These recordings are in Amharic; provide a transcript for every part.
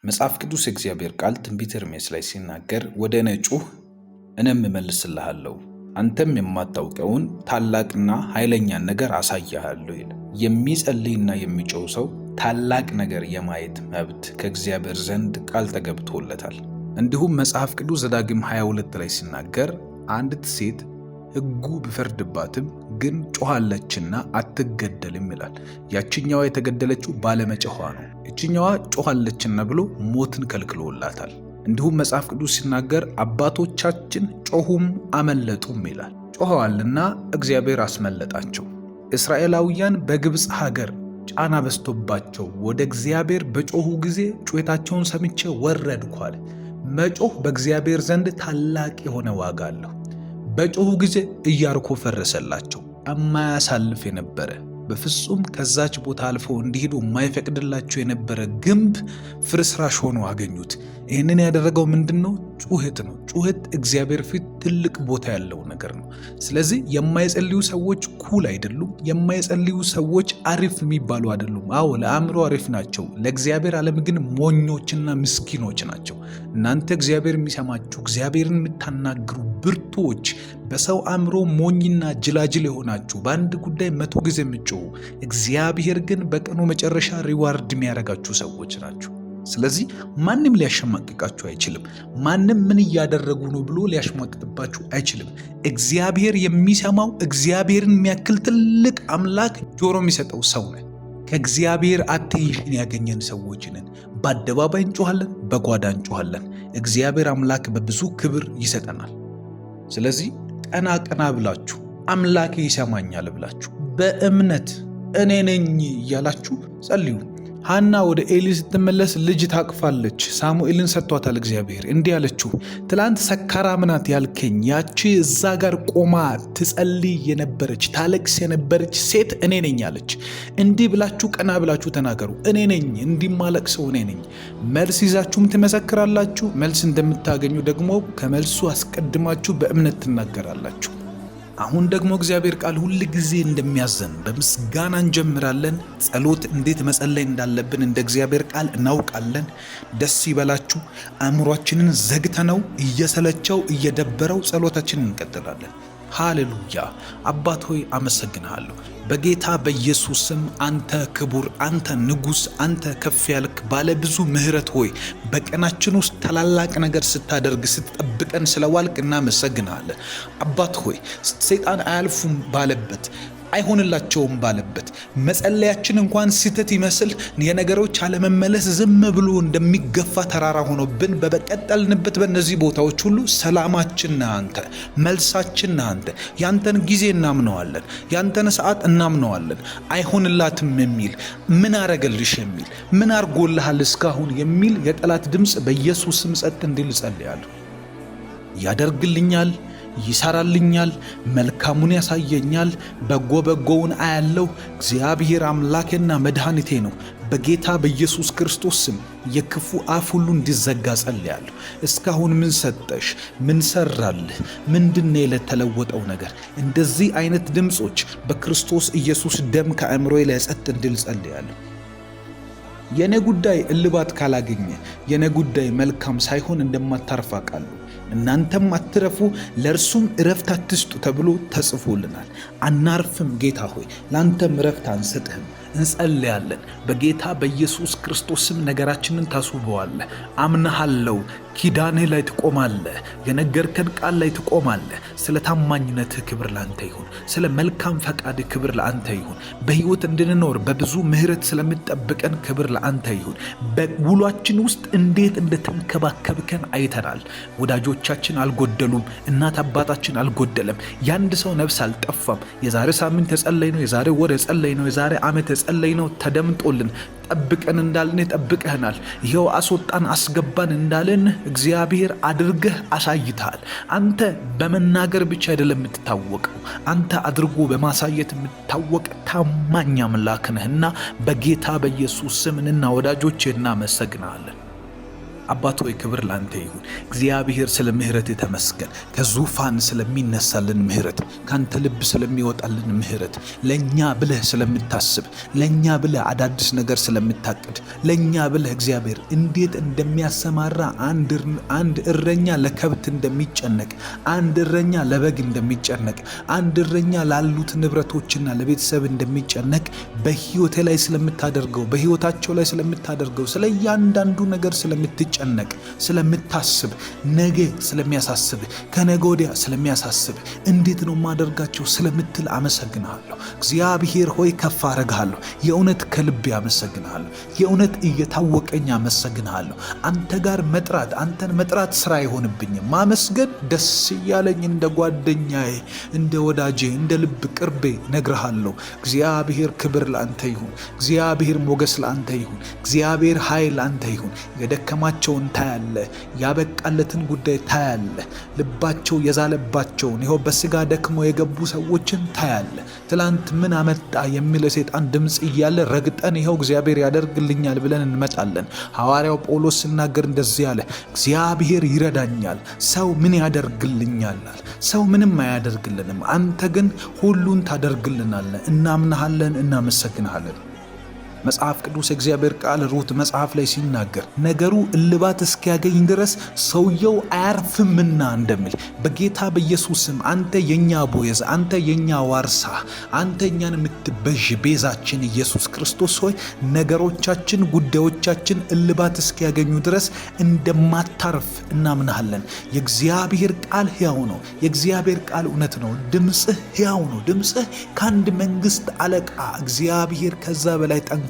መጽሐፍ ቅዱስ የእግዚአብሔር ቃል ትንቢተ ኤርምያስ ላይ ሲናገር ወደ እኔ ጩኽ እኔም እመልስልሃለሁ፣ አንተም የማታውቀውን ታላቅና ኃይለኛን ነገር አሳይሃለሁ ይላል። የሚጸልይና የሚጮህ ሰው ታላቅ ነገር የማየት መብት ከእግዚአብሔር ዘንድ ቃል ተገብቶለታል። እንዲሁም መጽሐፍ ቅዱስ ዘዳግም 22 ላይ ሲናገር አንዲት ሴት ሕጉ ቢፈርድባትም ግን ጮኻለችና አትገደልም ይላል። ያችኛዋ የተገደለችው ባለመጮኋ ነው። እችኛዋ ጮኻለችና ብሎ ሞትን ከልክሎላታል። እንዲሁም መጽሐፍ ቅዱስ ሲናገር አባቶቻችን ጮኹም አመለጡም ይላል። ጮኸዋልና እግዚአብሔር አስመለጣቸው። እስራኤላውያን በግብፅ ሀገር ጫና በዝቶባቸው ወደ እግዚአብሔር በጮኹ ጊዜ ጩኸታቸውን ሰምቼ ወረድኩ አለ። መጮህ በእግዚአብሔር ዘንድ ታላቅ የሆነ ዋጋ አለው። በጮኹ ጊዜ ኢያሪኮ ፈረሰላቸው። የማያሳልፍ የነበረ በፍጹም ከዛች ቦታ አልፈው እንዲሄዱ የማይፈቅድላቸው የነበረ ግንብ ፍርስራሽ ሆኖ አገኙት። ይህንን ያደረገው ምንድነው? ጩኸት ነው። ጩኸት እግዚአብሔር ፊት ትልቅ ቦታ ያለው ነገር ነው። ስለዚህ የማይጸልዩ ሰዎች ኩል አይደሉም። የማይጸልዩ ሰዎች አሪፍ የሚባሉ አይደሉም። አዎ ለአእምሮ አሪፍ ናቸው፣ ለእግዚአብሔር ዓለም ግን ሞኞችና ምስኪኖች ናቸው። እናንተ እግዚአብሔር የሚሰማችሁ እግዚአብሔርን የምታናግሩ ብርቱዎች፣ በሰው አእምሮ ሞኝና ጅላጅል የሆናችሁ በአንድ ጉዳይ 100 ጊዜ የምትጮሁ እግዚአብሔር ግን በቀኑ መጨረሻ ሪዋርድ የሚያደርጋችሁ ሰዎች ናቸው። ስለዚህ ማንም ሊያሸማቅቃችሁ አይችልም። ማንም ምን እያደረጉ ነው ብሎ ሊያሸማቅቅባችሁ አይችልም። እግዚአብሔር የሚሰማው እግዚአብሔርን የሚያክል ትልቅ አምላክ ጆሮ የሚሰጠው ሰው ነን። ከእግዚአብሔር አቴንሽን ያገኘን ሰዎች ነን። በአደባባይ እንጮኻለን፣ በጓዳ እንጮኻለን። እግዚአብሔር አምላክ በብዙ ክብር ይሰጠናል። ስለዚህ ቀና ቀና ብላችሁ አምላኬ ይሰማኛል ብላችሁ በእምነት እኔ ነኝ እያላችሁ ጸልዩ። ሐና ወደ ኤሊ ስትመለስ ልጅ ታቅፋለች። ሳሙኤልን ሰጥቷታል እግዚአብሔር። እንዲህ አለችው፣ ትላንት ሰካራም ናት ያልከኝ ያቺ እዛ ጋር ቆማ ትጸልይ የነበረች ታለቅስ የነበረች ሴት እኔ ነኝ አለች። እንዲህ ብላችሁ ቀና ብላችሁ ተናገሩ። እኔ ነኝ፣ እንዲማለቅሰው እኔ ነኝ። መልስ ይዛችሁም ትመሰክራላችሁ። መልስ እንደምታገኙ ደግሞ ከመልሱ አስቀድማችሁ በእምነት ትናገራላችሁ። አሁን ደግሞ እግዚአብሔር ቃል ሁል ጊዜ እንደሚያዘን በምስጋና እንጀምራለን። ጸሎት እንዴት መጸለይ እንዳለብን እንደ እግዚአብሔር ቃል እናውቃለን። ደስ ይበላችሁ። አእምሯችንን ዘግተነው እየሰለቸው እየደበረው ጸሎታችንን እንቀጥላለን። ሃሌሉያ። አባት ሆይ አመሰግንሃለሁ። በጌታ በኢየሱስ ስም አንተ ክቡር፣ አንተ ንጉሥ፣ አንተ ከፍ ያልክ ባለ ብዙ ምሕረት ሆይ በቀናችን ውስጥ ታላላቅ ነገር ስታደርግ ስትጠብቀን ስለዋልክ እናመሰግንሃለን። አባት ሆይ ሰይጣን አያልፉም ባለበት አይሆንላቸውም ባለበት መጸለያችን እንኳን ስህተት ይመስል የነገሮች አለመመለስ ዝም ብሎ እንደሚገፋ ተራራ ሆኖብን በቀጠልንበት በእነዚህ ቦታዎች ሁሉ ሰላማችን ነህ አንተ፣ መልሳችን ነህ አንተ። ያንተን ጊዜ እናምነዋለን፣ ያንተን ሰዓት እናምነዋለን። አይሆንላትም የሚል ምን አረገልሽ የሚል ምን አርጎልሃል እስካሁን የሚል የጠላት ድምፅ በኢየሱስ ስም ጸጥ እንዲል ጸልያለሁ። ያደርግልኛል፣ ይሰራልኛል፣ መልካሙን ያሳየኛል፣ በጎውን አያለው። እግዚአብሔር አምላኬና መድኃኒቴ ነው። በጌታ በኢየሱስ ክርስቶስ ስም የክፉ አፍ ሁሉ እንዲዘጋ ጸልያለሁ። እስካሁን ምን ሰጠሽ? ምን ሰራልህ? ምንድነው የተለወጠው ነገር? እንደዚህ አይነት ድምጾች በክርስቶስ ኢየሱስ ደም ከአእምሮዬ ላይ ጸጥ እንዲል ጸልያለሁ። የኔ ጉዳይ እልባት ካላገኘ የኔ ጉዳይ መልካም ሳይሆን እንደማታርፍ አውቃለሁ። እናንተም አትረፉ ለእርሱም እረፍት አትስጡ ተብሎ ተጽፎልናል። አናርፍም። ጌታ ሆይ ለአንተም እረፍት አንሰጥህም። እንጸልያለን። በጌታ በኢየሱስ ክርስቶስም ነገራችንን ታስውበዋለህ። አምናሃለሁ። ኪዳንህ ላይ ትቆማለህ። የነገርከን ቃል ላይ ትቆማለህ። ስለ ታማኝነትህ ክብር ለአንተ ይሁን። ስለ መልካም ፈቃድህ ክብር ለአንተ ይሁን። በሕይወት እንድንኖር በብዙ ምሕረት ስለምትጠብቀን ክብር ለአንተ ይሁን። በውሏችን ውስጥ እንዴት እንደተንከባከብከን አይተናል። ወዳጆቻችን አልጎደሉም። እናት አባታችን አልጎደለም። ያንድ ሰው ነፍስ አልጠፋም። የዛሬ ሳምንት የጸለይ ነው፣ የዛሬ ወር የጸለይ ነው፣ የዛሬ ዓመት የጸለይ ነው ተደምጦልን ጠብቀን እንዳልን ጠብቀህናል። ይኸው አስወጣን አስገባን እንዳልን እግዚአብሔር አድርገህ አሳይተሃል። አንተ በመናገር ብቻ አይደለም የምትታወቀው፣ አንተ አድርጎ በማሳየት የምትታወቅ ታማኝ አምላክ ነህና በጌታ በኢየሱስ ስም እና ወዳጆቼ እናመሰግናለን። አባት ሆይ ክብር ላንተ ይሁን። እግዚአብሔር ስለ ምህረት ተመስገን። ከዙፋን ስለሚነሳልን ምህረት፣ ካንተ ልብ ስለሚወጣልን ምህረት፣ ለኛ ብለህ ስለምታስብ፣ ለኛ ብለህ አዳዲስ ነገር ስለምታቅድ፣ ለኛ ብለህ እግዚአብሔር እንዴት እንደሚያሰማራ አንድ እረኛ ለከብት እንደሚጨነቅ፣ አንድ እረኛ ለበግ እንደሚጨነቅ፣ አንድ እረኛ ላሉት ንብረቶችና ለቤተሰብ እንደሚጨነቅ በህይወቴ ላይ ስለምታደርገው፣ በህይወታቸው ላይ ስለምታደርገው፣ ስለ እያንዳንዱ ነገር ስለምትጨነቅ፣ ስለምታስብ፣ ነገ ስለሚያሳስብ፣ ከነገ ወዲያ ስለሚያሳስብ፣ እንዴት ነው ማደርጋቸው ስለምትል አመሰግንሃለሁ። እግዚአብሔር ሆይ ከፍ አረግሃለሁ። የእውነት ከልቤ አመሰግንሃለሁ። የእውነት እየታወቀኝ አመሰግንሃለሁ። አንተ ጋር መጥራት፣ አንተን መጥራት ስራ አይሆንብኝም። ማመስገን ደስ እያለኝ እንደ ጓደኛዬ፣ እንደ ወዳጄ፣ እንደ ልብ ቅርቤ ነግርሃለሁ። እግዚአብሔር ክብር ለአንተ ይሁን። እግዚአብሔር ሞገስ ለአንተ ይሁን። እግዚአብሔር ኃይል ለአንተ ይሁን። የደከማቸውን ታያለ፣ ያበቃለትን ጉዳይ ታያለ፣ ልባቸው የዛለባቸውን ይኸው በስጋ ደክመው የገቡ ሰዎችን ታያለ። ትላንት ምን አመጣ የሚል የሰይጣን ድምፅ እያለ ረግጠን ይኸው እግዚአብሔር ያደርግልኛል ብለን እንመጣለን። ሐዋርያው ጳውሎስ ሲናገር እንደዚህ አለ፣ እግዚአብሔር ይረዳኛል፣ ሰው ምን ያደርግልኛል? ሰው ምንም አያደርግልንም፣ አንተ ግን ሁሉን ታደርግልናለህ። እናምናሃለን፣ እናመሰግንሃለን። መጽሐፍ ቅዱስ እግዚአብሔር ቃል ሩት መጽሐፍ ላይ ሲናገር ነገሩ እልባት እስኪያገኝ ድረስ ሰውየው አያርፍምና እንደሚል በጌታ በኢየሱስም አንተ የኛ ቦዔዝ፣ አንተ የኛ ዋርሳ፣ አንተ እኛን የምትበዥ ቤዛችን ኢየሱስ ክርስቶስ ሆይ ነገሮቻችን፣ ጉዳዮቻችን እልባት እስኪያገኙ ድረስ እንደማታርፍ እናምናለን። የእግዚአብሔር ቃል ሕያው ነው። የእግዚአብሔር ቃል እውነት ነው። ድምፅህ ሕያው ነው። ድምፅህ ከአንድ መንግስት አለቃ እግዚአብሔር ከዛ በላይ ጠንካራ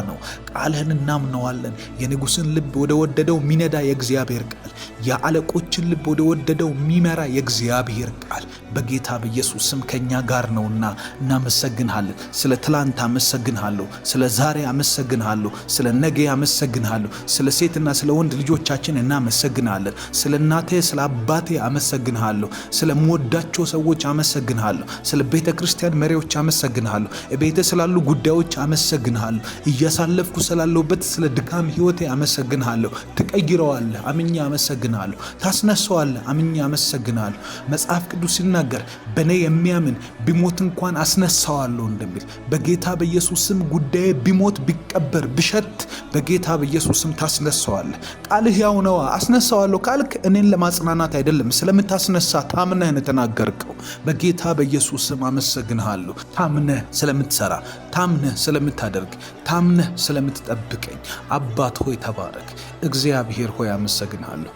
ነው። ቃልህን እናምነዋለን። የንጉሥን ልብ ወደ ወደደው ሚነዳ የእግዚአብሔር ቃል፣ የአለቆችን ልብ ወደ ወደደው የሚመራ የእግዚአብሔር ቃል በጌታ በኢየሱስ ስም ከኛ ጋር ነውና እናመሰግንሃለን። ስለ ትላንት አመሰግንሃለሁ። ስለ ዛሬ አመሰግንሃለሁ። ስለ ነገ አመሰግንሃለሁ። ስለ ሴትና ስለ ወንድ ልጆቻችን እናመሰግንሃለን። ስለ እናቴ ስለ አባቴ አመሰግንሃለሁ። ስለ ምወዳቸው ሰዎች አመሰግንሃለሁ። ስለ ቤተ ክርስቲያን መሪዎች አመሰግንሃለሁ። ቤተ ስላሉ ጉዳዮች አመሰግንሃለሁ። እያሳለፍኩ ስላለሁበት ስለ ድካም ህይወቴ አመሰግንሃለሁ። ትቀይረዋለህ፣ አምኜ አመሰግንሃለሁ። ታስነሳዋለህ፣ አምኜ አመሰግንሃለሁ። መጽሐፍ ቅዱስ ሲናገር በእኔ የሚያምን ቢሞት እንኳን አስነሳዋለሁ እንደሚል በጌታ በኢየሱስ ስም ጉዳዬ ቢሞት ቢቀበር ብሸት በጌታ በኢየሱስ ስም ታስነሳዋለህ። ቃልህ ያው ነው። አስነሳዋለሁ ካልክ እኔን ለማጽናናት አይደለም፣ ስለምታስነሳ ታምነህ የተናገርከው። በጌታ በኢየሱስ ስም አመሰግንሃለሁ። ታምነህ ስለምትሰራ፣ ታምነህ ስለምታደርግ፣ ታምነህ ስለምትጠብቀኝ አባት ሆይ ተባረክ። እግዚአብሔር ሆይ አመሰግንሃለሁ።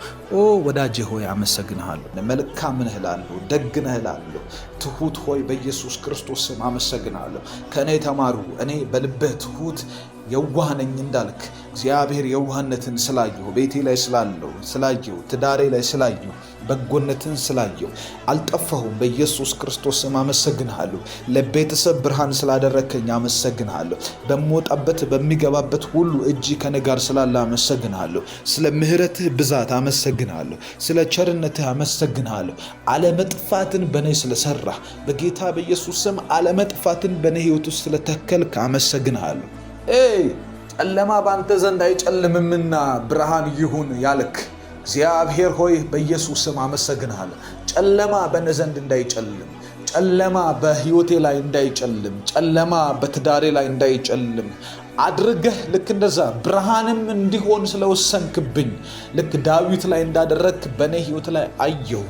ወዳጄ ሆይ አመሰግንሃለሁ። መልካም ነህ እላለሁ፣ ደግ ነህ እላለሁ። ትሁት ሆይ በኢየሱስ ክርስቶስ ስም አመሰግንሃለሁ። ከእኔ ተማሩ፣ እኔ በልብህ ትሁት የዋህ ነኝ እንዳልክ እግዚአብሔር የዋህነትን ስላየሁ፣ ቤቴ ላይ ስላየሁ፣ ትዳሬ ላይ ስላየሁ፣ በጎነትን ስላየሁ አልጠፋሁም። በኢየሱስ ክርስቶስ ስም አመሰግንሃለሁ። ለቤተሰብ ብርሃን ስላደረከኝ አመሰግንሃለሁ። በምወጣበት በሚገባበት ሁሉ እጅ ከኔ ጋር ስላለ አመሰግንሃለሁ። ስለ ምሕረትህ ብዛት አመሰግንሃለሁ። ስለ ቸርነትህ አመሰግንሃለሁ። አለመጥፋትን በኔ ስለሰራ በጌታ በኢየሱስ ስም አለመጥፋትን በኔ ሕይወት ውስጥ ስለተከልክ አመሰግንሃለሁ። ጨለማ ባንተ ዘንድ አይጨልምምና ብርሃን ይሁን ያልክ እግዚአብሔር ሆይ በኢየሱስ ስም አመሰግንሃለሁ። ጨለማ በእኔ ዘንድ እንዳይጨልም፣ ጨለማ በሕይወቴ ላይ እንዳይጨልም፣ ጨለማ በትዳሬ ላይ እንዳይጨልም አድርገህ ልክ እንደዛ ብርሃንም እንዲሆን ስለወሰንክብኝ ልክ ዳዊት ላይ እንዳደረክ በእኔ ሕይወት ላይ አየሁ፣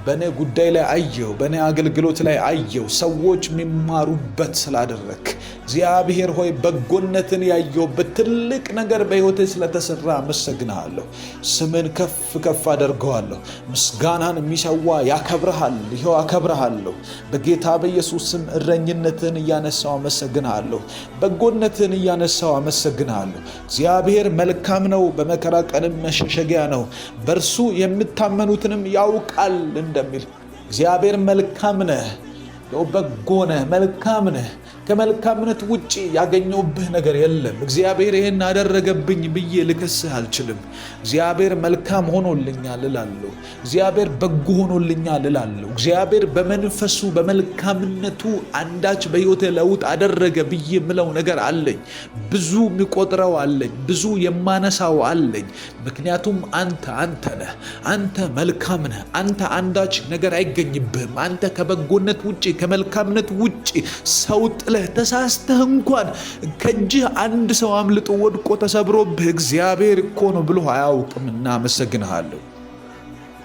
በእኔ ጉዳይ ላይ አየሁ፣ በእኔ አገልግሎት ላይ አየሁ። ሰዎች የሚማሩበት ስላደረክ እግዚአብሔር ሆይ በጎነትን ያየሁበት ትልቅ ነገር በሕይወቴ ስለተሰራ አመሰግንሃለሁ። ስምን ከፍ ከፍ አደርገዋለሁ። ምስጋናን የሚሰዋ ያከብረሃል። ይኸው አከብረሃለሁ። በጌታ በኢየሱስ ስም እረኝነትን እያነሳው አመሰግንሃለሁ። በጎነትን እያነሳው አመሰግንሃለሁ። እግዚአብሔር መልካም ነው፣ በመከራ ቀንም መሸሸጊያ ነው፣ በእርሱ የምታመኑትንም ያውቃል እንደሚል እግዚአብሔር መልካም ነህ፣ በጎ ነህ፣ መልካም ነህ። ከመልካምነት ውጪ ያገኘውብህ ነገር የለም። እግዚአብሔር ይሄን አደረገብኝ ብዬ ልከስህ አልችልም። እግዚአብሔር መልካም ሆኖልኛል እላለሁ። እግዚአብሔር በጎ ሆኖልኛል እላለሁ። እግዚአብሔር በመንፈሱ በመልካምነቱ አንዳች በሕይወቴ ለውጥ አደረገ ብዬ የምለው ነገር አለኝ። ብዙ የሚቆጥረው አለኝ። ብዙ የማነሳው አለኝ። ምክንያቱም አንተ ነህ። አንተ መልካም ነህ። አንተ አንዳች ነገር አይገኝብህም። አንተ ከበጎነት ውጪ ከመልካምነት ውጪ ሰው ጥለህ ተሳስተህ እንኳን ከእጅህ አንድ ሰው አምልጦ ወድቆ ተሰብሮብህ እግዚአብሔር እኮ ነው ብሎ አያውቅም። እናመሰግንሃለሁ።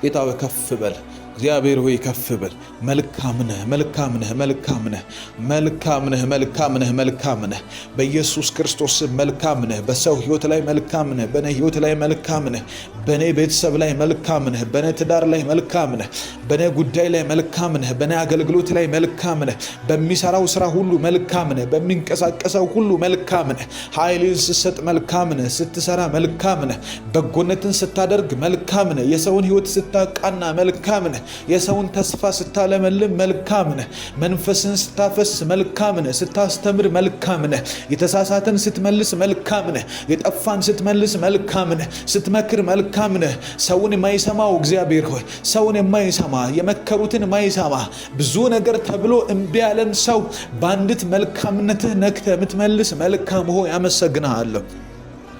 ጌታ ሆይ ከፍ በል። እግዚአብሔር ሆይ ከፍ በል። መልካም ነህ፣ መልካም ነህ፣ መልካም ነህ፣ መልካም ነህ፣ መልካም ነህ፣ መልካም ነህ። በኢየሱስ ክርስቶስ መልካም ነህ። በሰው ሕይወት ላይ መልካም ነህ። በኔ ሕይወት ላይ መልካም ነህ። በኔ ቤተሰብ ላይ መልካም ነህ። በኔ ትዳር ላይ መልካም ነህ። በኔ ጉዳይ ላይ መልካም ነህ። በኔ አገልግሎት ላይ መልካም ነህ። በሚሰራው ስራ ሁሉ መልካም ነህ። በሚንቀሳቀሰው ሁሉ መልካም ነህ። ኃይልን ስትሰጥ መልካም ነህ። ስትሰራ መልካም ነህ። በጎነትን ስታደርግ መልካም ነህ። የሰውን ሕይወት ስታቃና መልካም ነህ። የሰውን ተስፋ ስታለመልም መልካም ነህ። መንፈስን ስታፈስ መልካም ነህ። ስታስተምር መልካም ነህ። የተሳሳተን ስትመልስ መልካም ነህ። የጠፋን ስትመልስ መልካም ነህ። ስትመክር መልካም ነህ። ሰውን የማይሰማው እግዚአብሔር ሆይ ሰውን የማይሰማ የመከሩትን የማይሰማ ብዙ ነገር ተብሎ እምቢ ያለን ሰው በአንዲት መልካምነትህ ነክተህ የምትመልስ መልካም ሆይ አመሰግንሃለሁ።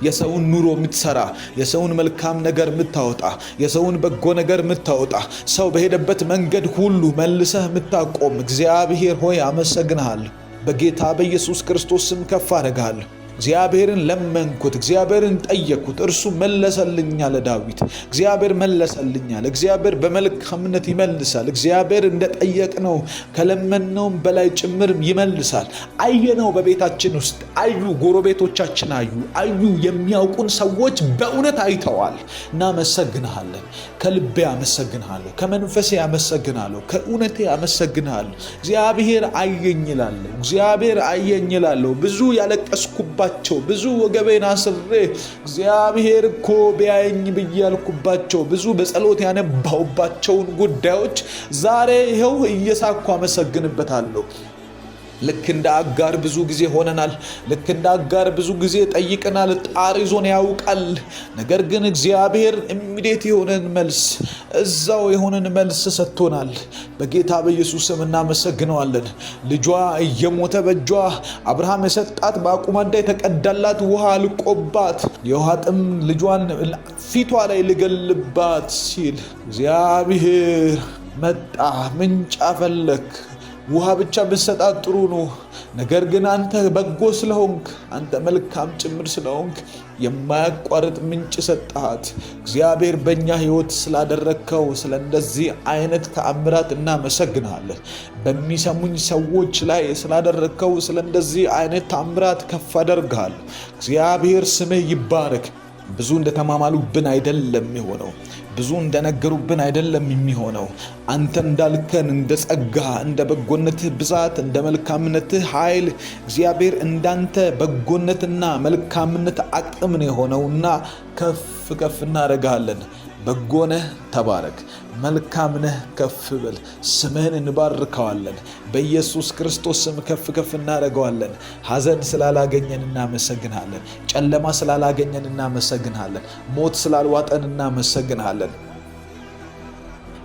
የሰውን ኑሮ የምትሰራ የሰውን መልካም ነገር የምታወጣ የሰውን በጎ ነገር የምታወጣ ሰው በሄደበት መንገድ ሁሉ መልሰህ የምታቆም እግዚአብሔር ሆይ አመሰግንሃለሁ። በጌታ በኢየሱስ ክርስቶስ ስም ከፍ አደርግሃለሁ። እግዚአብሔርን ለመንኩት፣ እግዚአብሔርን ጠየቅኩት፣ እርሱ መለሰልኛል። ዳዊት እግዚአብሔር መለሰልኛል። እግዚአብሔር በመልካምነት ይመልሳል። እግዚአብሔር እንደጠየቅነው ከለመነውም በላይ ጭምር ይመልሳል። አየነው፣ በቤታችን ውስጥ አዩ፣ ጎረቤቶቻችን አዩ፣ የሚያውቁን ሰዎች በእውነት አይተዋል። እናመሰግንሃለን። ከልቤ አመሰግንሃለሁ፣ ከመንፈሴ አመሰግንሃለሁ፣ ከእውነቴ አመሰግንሃለሁ። እግዚአብሔር አየኝ እላለሁ። እግዚአብሔር አየኝ እላለሁ። ብዙ ያለቀስኩባቸው ብዙ ወገቤን አስሬ እግዚአብሔር እኮ ቢያየኝ ብዬ ያልኩባቸው ብዙ በጸሎት ያነባሁባቸውን ጉዳዮች ዛሬ ይኸው እየሳኩ አመሰግንበታለሁ። ልክ እንደ አጋር ብዙ ጊዜ ሆነናል። ልክ እንደ አጋር ብዙ ጊዜ ጠይቀናል። ጣር ይዞን ያውቃል። ነገር ግን እግዚአብሔር ኢሚዲየት የሆነን መልስ እዛው የሆነን መልስ ሰጥቶናል። በጌታ በኢየሱስ ስም እናመሰግነዋለን። ልጇ እየሞተ በእጇ አብርሃም የሰጣት በአቁማዳ የተቀዳላት ውሃ አልቆባት የውሃ ጥም ልጇን ፊቷ ላይ ልገልባት ሲል እግዚአብሔር መጣ። ምንጭ አፈለክ። ውሃ ብቻ ብሰጣት ጥሩ ነው። ነገር ግን አንተ በጎ ስለሆንክ፣ አንተ መልካም ጭምር ስለሆንክ የማያቋርጥ ምንጭ ሰጣት። እግዚአብሔር በእኛ ሕይወት ስላደረግከው ስለ እንደዚህ አይነት ተአምራት እናመሰግናለን። በሚሰሙኝ ሰዎች ላይ ስላደረግከው ስለ እንደዚህ አይነት ተአምራት ከፍ አደርግሃለሁ። እግዚአብሔር ስምህ ይባረክ። ብዙ እንደተማማሉብን አይደለም የሆነው፣ ብዙ እንደነገሩብን አይደለም የሚሆነው። አንተ እንዳልከን እንደ ጸጋ እንደ በጎነትህ ብዛት እንደ መልካምነትህ ኃይል እግዚአብሔር እንዳንተ በጎነትና መልካምነት አቅም ነው የሆነውና ከፍ ከፍ እናደርጋለን። በጎነህ ተባረክ፣ መልካምነህ ከፍ በል። ስምህን እንባርከዋለን። በኢየሱስ ክርስቶስ ስም ከፍ ከፍ እናደርገዋለን። ሐዘን ስላላገኘን እናመሰግንሃለን። ጨለማ ስላላገኘን እናመሰግንሃለን። ሞት ስላልዋጠን እናመሰግንሃለን።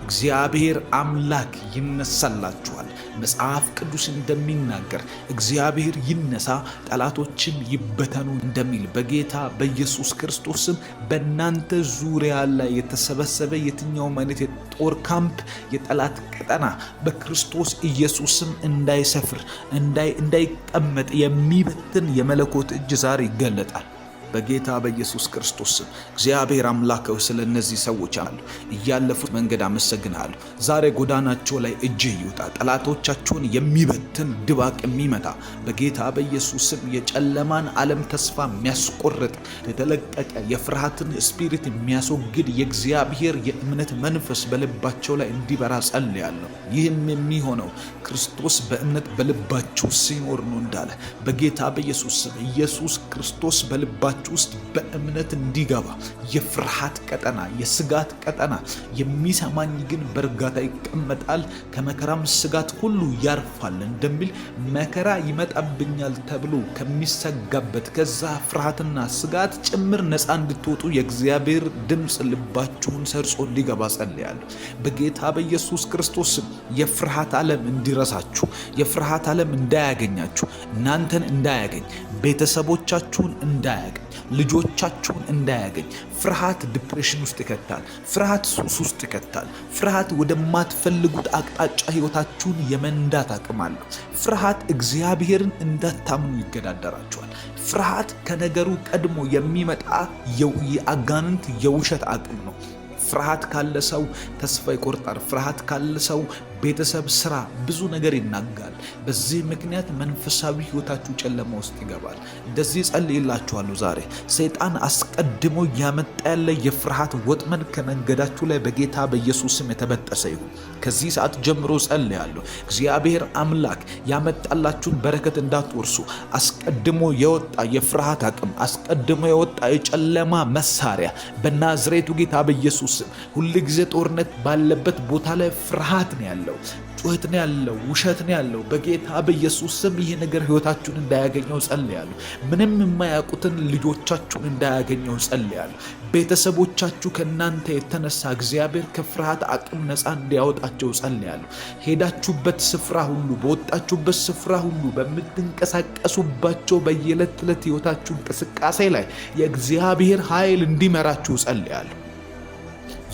እግዚአብሔር አምላክ ይነሳላችኋል። መጽሐፍ ቅዱስ እንደሚናገር እግዚአብሔር ይነሳ ጠላቶችም ይበተኑ እንደሚል በጌታ በኢየሱስ ክርስቶስ ስም በእናንተ ዙሪያ ላይ የተሰበሰበ የትኛውም አይነት የጦር ካምፕ የጠላት ቀጠና በክርስቶስ ኢየሱስ ስም እንዳይሰፍር እንዳይቀመጥ የሚበትን የመለኮት እጅ ዛሬ ይገለጣል። በጌታ በኢየሱስ ክርስቶስ ስም እግዚአብሔር አምላከው ስለ እነዚህ ሰዎች አሉ እያለፉት መንገድ አመሰግናለሁ። ዛሬ ጎዳናቸው ላይ እጅህ ይውጣ። ጠላቶቻቸውን የሚበትን ድባቅ የሚመታ በጌታ በኢየሱስ ስም የጨለማን ዓለም ተስፋ የሚያስቆርጥ የተለቀቀ የፍርሃትን ስፒሪት የሚያስወግድ የእግዚአብሔር የእምነት መንፈስ በልባቸው ላይ እንዲበራ ጸልያለሁ። ይህም የሚሆነው ክርስቶስ በእምነት በልባቸው ሲኖር ነው እንዳለ በጌታ በኢየሱስ ስም ኢየሱስ ክርስቶስ በልባቸው ህይወታችሁ ውስጥ በእምነት እንዲገባ የፍርሃት ቀጠና፣ የስጋት ቀጠና የሚሰማኝ ግን በእርጋታ ይቀመጣል ከመከራም ስጋት ሁሉ ያርፋል እንደሚል መከራ ይመጣብኛል ተብሎ ከሚሰጋበት ከዛ ፍርሃትና ስጋት ጭምር ነፃ እንድትወጡ የእግዚአብሔር ድምፅ ልባችሁን ሰርጾ እንዲገባ ጸልያለሁ። በጌታ በኢየሱስ ክርስቶስ ስም የፍርሃት ዓለም እንዲረሳችሁ፣ የፍርሃት ዓለም እንዳያገኛችሁ፣ እናንተን እንዳያገኝ፣ ቤተሰቦቻችሁን እንዳያገኝ፣ ልጆቻችሁን እንዳያገኝ። ፍርሃት ዲፕሬሽን ውስጥ ይከታል። ፍርሃት ሱስ ውስጥ ይከታል። ፍርሃት ወደማትፈልጉት አቅጣጫ ህይወታችሁን የመንዳት አቅም አለው። ፍርሃት እግዚአብሔርን እንዳታምኑ ይገዳደራችኋል። ፍርሃት ከነገሩ ቀድሞ የሚመጣ የአጋንንት የውሸት አቅም ነው። ፍርሃት ካለ ሰው ተስፋ ይቆርጣል። ፍርሃት ካለ ሰው ቤተሰብ፣ ስራ፣ ብዙ ነገር ይናጋል። በዚህ ምክንያት መንፈሳዊ ህይወታችሁ ጨለማ ውስጥ ይገባል። እንደዚህ ጸልይላችኋለሁ ዛሬ ሰይጣን አስቀድሞ ያመጣ ያለ የፍርሃት ወጥመድ ከመንገዳችሁ ላይ በጌታ በኢየሱስ ስም የተበጠሰ ይሁን። ከዚህ ሰዓት ጀምሮ ጸልያለሁ። እግዚአብሔር አምላክ ያመጣላችሁን በረከት እንዳትወርሱ አስቀድሞ የወጣ የፍርሃት አቅም፣ አስቀድሞ የወጣ የጨለማ መሳሪያ በናዝሬቱ ጌታ በኢየሱስ ስም ሁሉ ጊዜ ጦርነት ባለበት ቦታ ላይ ፍርሃት ነው ያለው፣ ጩኸት ነው ያለው፣ ውሸት ነው ያለው። በጌታ በኢየሱስ ስም ይህ ነገር ህይወታችሁን እንዳያገኘው ጸልያለሁ። ምንም የማያውቁትን ልጆቻችሁን እንዳያገኘው ጸልያለሁ። ቤተሰቦቻችሁ ከእናንተ የተነሳ እግዚአብሔር ከፍርሃት አቅም ነፃ እንዲያወጣቸው ጸልያለሁ። ሄዳችሁበት ስፍራ ሁሉ፣ በወጣችሁበት ስፍራ ሁሉ፣ በምትንቀሳቀሱባቸው በየዕለት ተዕለት ህይወታችሁ እንቅስቃሴ ላይ የእግዚአብሔር ኃይል እንዲመራችሁ ጸልያለሁ።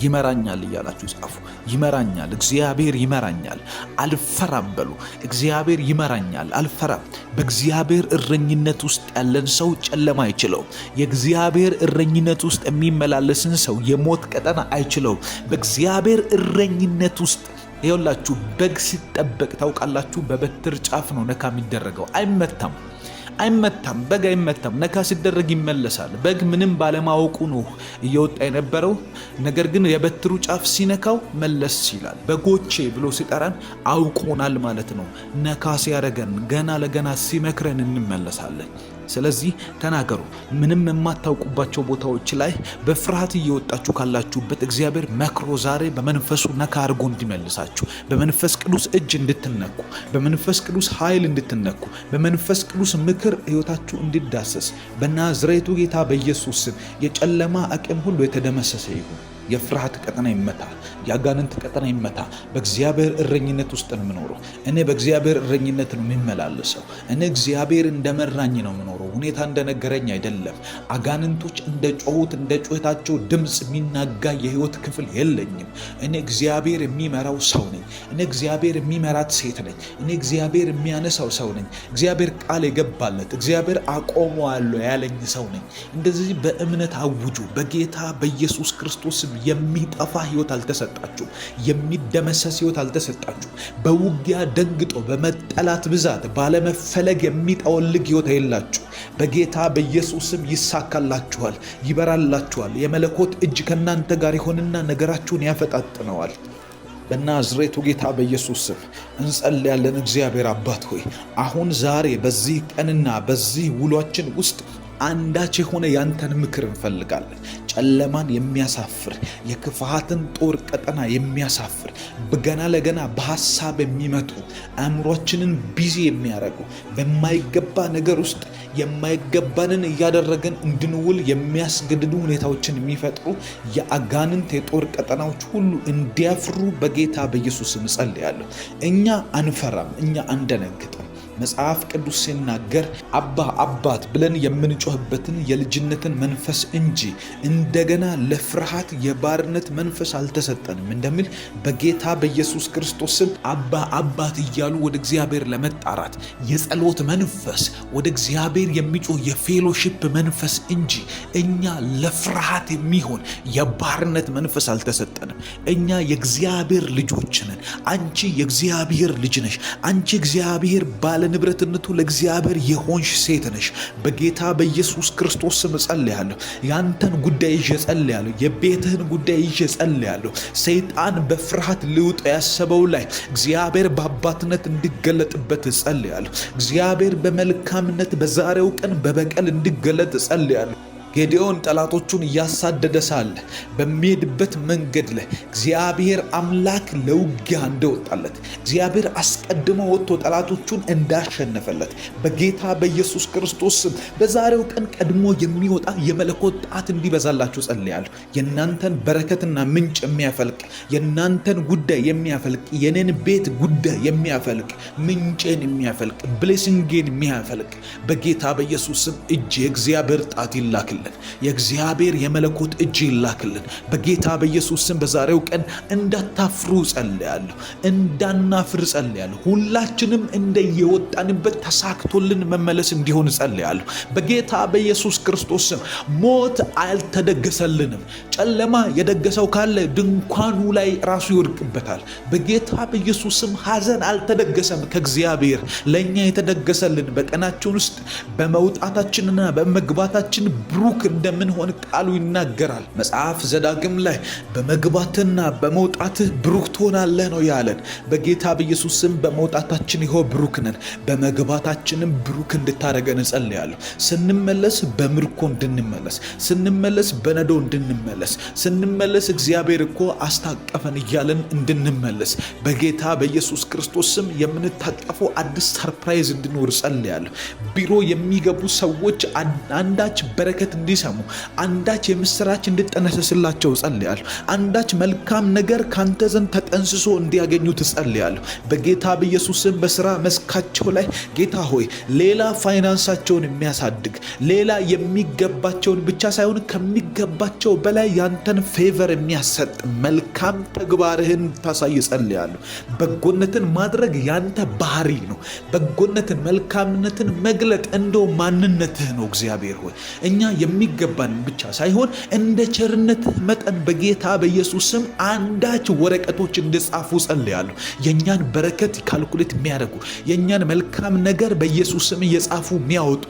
ይመራኛል እያላችሁ ጻፉ። ይመራኛል፣ እግዚአብሔር ይመራኛል፣ አልፈራም በሉ። እግዚአብሔር ይመራኛል፣ አልፈራም። በእግዚአብሔር እረኝነት ውስጥ ያለን ሰው ጨለማ አይችለውም። የእግዚአብሔር እረኝነት ውስጥ የሚመላለስን ሰው የሞት ቀጠና አይችለውም። በእግዚአብሔር እረኝነት ውስጥ ይኸውላችሁ በግ ሲጠበቅ ታውቃላችሁ፣ በበትር ጫፍ ነው ነካ የሚደረገው። አይመታም። በግ አይመታም። ነካ ሲደረግ ይመለሳል። በግ ምንም ባለማወቁ ነው እየወጣ የነበረው። ነገር ግን የበትሩ ጫፍ ሲነካው መለስ ይላል። በጎቼ ብሎ ሲጠራን አውቆናል ማለት ነው። ነካ ሲያደርገን ገና ለገና ሲመክረን እንመለሳለን። ስለዚህ ተናገሩ። ምንም የማታውቁባቸው ቦታዎች ላይ በፍርሃት እየወጣችሁ ካላችሁበት እግዚአብሔር መክሮ ዛሬ በመንፈሱ ነካ አድርጎ እንዲመልሳችሁ፣ በመንፈስ ቅዱስ እጅ እንድትነኩ፣ በመንፈስ ቅዱስ ኃይል እንድትነኩ፣ በመንፈስ ቅዱስ ምክር ህይወታችሁ እንዲዳሰስ በናዝሬቱ ጌታ በኢየሱስ ስም የጨለማ አቅም ሁሉ የተደመሰሰ ይሁን። የፍርሃት ቀጠና ይመታ፣ የአጋንንት ቀጠና ይመታ። በእግዚአብሔር እረኝነት ውስጥ ነው የምኖረው። እኔ በእግዚአብሔር እረኝነት ነው የሚመላለሰው። እኔ እግዚአብሔር እንደመራኝ ነው የምኖረው። ሁኔታ እንደነገረኝ አይደለም። አጋንንቶች እንደ ጮሁት እንደ ጩኸታቸው ድምፅ የሚናጋ የህይወት ክፍል የለኝም። እኔ እግዚአብሔር የሚመራው ሰው ነኝ። እኔ እግዚአብሔር የሚመራት ሴት ነኝ። እኔ እግዚአብሔር የሚያነሳው ሰው ነኝ። እግዚአብሔር ቃል የገባለት፣ እግዚአብሔር አቆመዋለሁ ያለኝ ሰው ነኝ። እንደዚህ በእምነት አውጁ። በጌታ በኢየሱስ ክርስቶስ የሚጠፋ ህይወት አልተሰጣችሁ። የሚደመሰስ ህይወት አልተሰጣችሁ። በውጊያ ደንግጦ በመጠላት ብዛት ባለመፈለግ የሚጠወልግ ህይወት የላችሁ። በጌታ በኢየሱስም ይሳካላችኋል፣ ይበራላችኋል። የመለኮት እጅ ከእናንተ ጋር ይሆንና ነገራችሁን ያፈጣጥነዋል። በናዝሬቱ ጌታ በኢየሱስ ስም እንጸልያለን። እግዚአብሔር አባት ሆይ አሁን ዛሬ በዚህ ቀንና በዚህ ውሏችን ውስጥ አንዳች የሆነ ያንተን ምክር እንፈልጋለን። ጨለማን የሚያሳፍር የክፋትን ጦር ቀጠና የሚያሳፍር በገና ለገና በሐሳብ የሚመጡ አእምሮአችንን ቢዚ የሚያደርጉ በማይገባ ነገር ውስጥ የማይገባንን እያደረገን እንድንውል የሚያስገድዱ ሁኔታዎችን የሚፈጥሩ የአጋንንት የጦር ቀጠናዎች ሁሉ እንዲያፍሩ በጌታ በኢየሱስ ስም ጸልያለሁ። እኛ አንፈራም፣ እኛ አንደነግጥም። መጽሐፍ ቅዱስ ሲናገር አባት ብለን የምንጮህበትን የልጅነትን መንፈስ እንጂ እንደገና ለፍርሃት የባርነት መንፈስ አልተሰጠንም እንደሚል በጌታ በኢየሱስ ክርስቶስ ስም አባት እያሉ ወደ እግዚአብሔር ለመጣራት የጸሎት መንፈስ፣ ወደ እግዚአብሔር የሚጮህ የፌሎሺፕ መንፈስ እንጂ እኛ ለፍርሃት የሚሆን የባርነት መንፈስ አልተሰጠንም። እኛ የእግዚአብሔር ልጆች ነን። አንቺ የእግዚአብሔር ልጅ ነሽ። አንቺ እግዚአብሔር ባለ ንብረትነቱ ለእግዚአብሔር የሆንሽ ሴት ነሽ። በጌታ በኢየሱስ ክርስቶስ ስም ጸልያለሁ። ያንተን ጉዳይ ይዤ ጸልያለሁ። የቤትህን ጉዳይ ይዤ ጸልያለሁ። ሰይጣን በፍርሃት ሊውጥ ያሰበው ላይ እግዚአብሔር በአባትነት እንዲገለጥበት ጸልያለሁ። እግዚአብሔር በመልካምነት በዛሬው ቀን በበቀል እንዲገለጥ ጸልያለሁ። ጌዴዎን ጠላቶቹን እያሳደደ ሳለ በሚሄድበት መንገድ ላይ እግዚአብሔር አምላክ ለውጊያ እንደወጣለት እግዚአብሔር አስቀድሞ ወጥቶ ጠላቶቹን እንዳሸነፈለት በጌታ በኢየሱስ ክርስቶስ ስም በዛሬው ቀን ቀድሞ የሚወጣ የመለኮት ጣት እንዲበዛላችሁ ጸልያለሁ። የናንተን በረከትና ምንጭ የሚያፈልቅ የናንተን ጉዳይ የሚያፈልቅ የኔን ቤት ጉዳይ የሚያፈልቅ ምንጭን የሚያፈልቅ ብሌሲንግን የሚያፈልቅ በጌታ በኢየሱስ ስም እጅ የእግዚአብሔር ጣት ይላክልን። የእግዚአብሔር የመለኮት እጅ ይላክልን በጌታ በኢየሱስ ስም። በዛሬው ቀን እንዳታፍሩ ጸልያለሁ፣ እንዳናፍር ጸልያለሁ። ሁላችንም እንደየወጣንበት ተሳክቶልን መመለስ እንዲሆን ጸልያለሁ በጌታ በኢየሱስ ክርስቶስ ስም። ሞት አልተደገሰልንም። ጨለማ የደገሰው ካለ ድንኳኑ ላይ ራሱ ይወድቅበታል በጌታ በኢየሱስ ስም። ሐዘን አልተደገሰም ከእግዚአብሔር። ለኛ የተደገሰልን በቀናችን ውስጥ በመውጣታችንና በመግባታችን ብሩክ እንደምንሆን ቃሉ ይናገራል። መጽሐፍ ዘዳግም ላይ በመግባትና በመውጣትህ ብሩክ ትሆናለህ ነው ያለን። በጌታ በኢየሱስ ስም በመውጣታችን ይኸው ብሩክ ነን፣ በመግባታችንም ብሩክ እንድታደርገን እጸልያለሁ። ስንመለስ በምርኮ እንድንመለስ፣ ስንመለስ በነዶ እንድንመለስ፣ ስንመለስ እግዚአብሔር እኮ አስታቀፈን እያለን እንድንመለስ በጌታ በኢየሱስ ክርስቶስ ስም የምንታቀፈው አዲስ ሰርፕራይዝ እንድኖር እጸልያለሁ። ቢሮ የሚገቡ ሰዎች አንዳች በረከት እንዲሰሙ፣ አንዳች የምስራች እንድጠነሰስላቸው ጸልያለሁ። አንዳች መልካም ነገር ካንተ ዘንድ ተጠንስሶ እንዲያገኙ ትጸልያለሁ በጌታ በኢየሱስ ስም። በስራ መስካቸው ላይ ጌታ ሆይ ሌላ ፋይናንሳቸውን የሚያሳድግ ሌላ የሚገባቸውን ብቻ ሳይሆን ከሚገባቸው በላይ ያንተን ፌቨር የሚያሰጥ መልካም ተግባርህን ታሳይ ጸልያለሁ። በጎነትን ማድረግ ያንተ ባህሪ ነው። በጎነትን መልካምነትን መግለጥ እንደው ማንነትህ ነው እግዚአብሔር ሆይ። እኛ የሚገባን ብቻ ሳይሆን እንደ ቸርነትህ መጠን በጌታ በኢየሱስ ስም አንዳች ወረቀቶች እንዲጻፉ ጸልያለሁ። የኛን በረከት ካልኩሌት የሚያደርጉ የኛን መልካም ነገር በኢየሱስ ስም እየጻፉ የሚያወጡ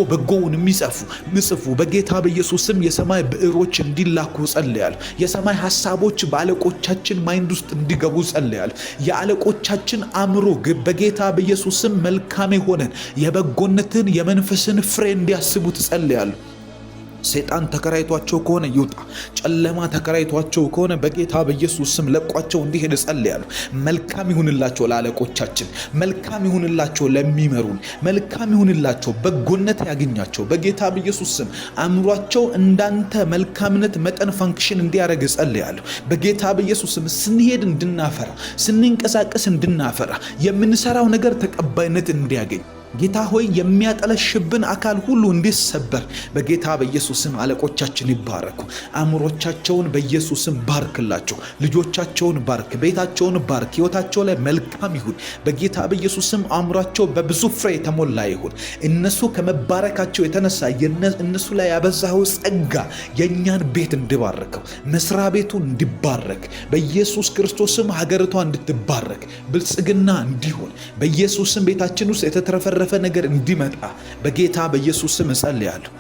በጎውን የሚጽፉ በጌታ በኢየሱስ ስም የሰማይ ብዕሮች እንዲላኩ ጸልያለሁ። የሰማይ ሐሳቦች በአለቆቻችን ማይንድ ውስጥ እንዲገቡ ጸልያለሁ። የአለቆቻችን አእምሮ በጌታ በኢየሱስ ስም መልካም የሆነን የበጎነትን የመንፈስን ፍሬ እንዲያስቡ ጸልያለሁ። ሰይጣን ተከራይቷቸው ከሆነ ይውጣ። ጨለማ ተከራይቷቸው ከሆነ በጌታ በኢየሱስ ስም ለቋቸው እንዲሄድ ጸልያለሁ። መልካም ይሁንላቸው ለአለቆቻችን፣ መልካም ይሁንላቸው ለሚመሩን፣ መልካም ይሁንላቸው፣ በጎነት ያገኛቸው በጌታ በኢየሱስ ስም። አእምሯቸው እንዳንተ መልካምነት መጠን ፋንክሽን እንዲያደርግ ጸልያለሁ በጌታ በኢየሱስ ስም። ስንሄድ እንድናፈራ፣ ስንንቀሳቀስ እንድናፈራ፣ የምንሰራው ነገር ተቀባይነት እንዲያገኝ ጌታ ሆይ የሚያጠለሽብን አካል ሁሉ እንዲሰበር በጌታ በኢየሱስ ስም። አለቆቻችን ይባረኩ። አእምሮቻቸውን በኢየሱስ ስም ባርክላቸው። ልጆቻቸውን ባርክ፣ ቤታቸውን ባርክ። ሕይወታቸው ላይ መልካም ይሁን በጌታ በኢየሱስ ስም። አእምሯቸው በብዙ ፍሬ የተሞላ ይሁን። እነሱ ከመባረካቸው የተነሳ እነሱ ላይ ያበዛኸው ጸጋ የእኛን ቤት እንዲባረከው፣ መስሪያ ቤቱ እንዲባረክ በኢየሱስ ክርስቶስ ስም። ሀገሪቷ እንድትባረክ፣ ብልጽግና እንዲሆን በኢየሱስ ስም። ቤታችን ውስጥ የተትረፈረፈ ነገር እንዲመጣ በጌታ በኢየሱስ ስም እጸልያለሁ።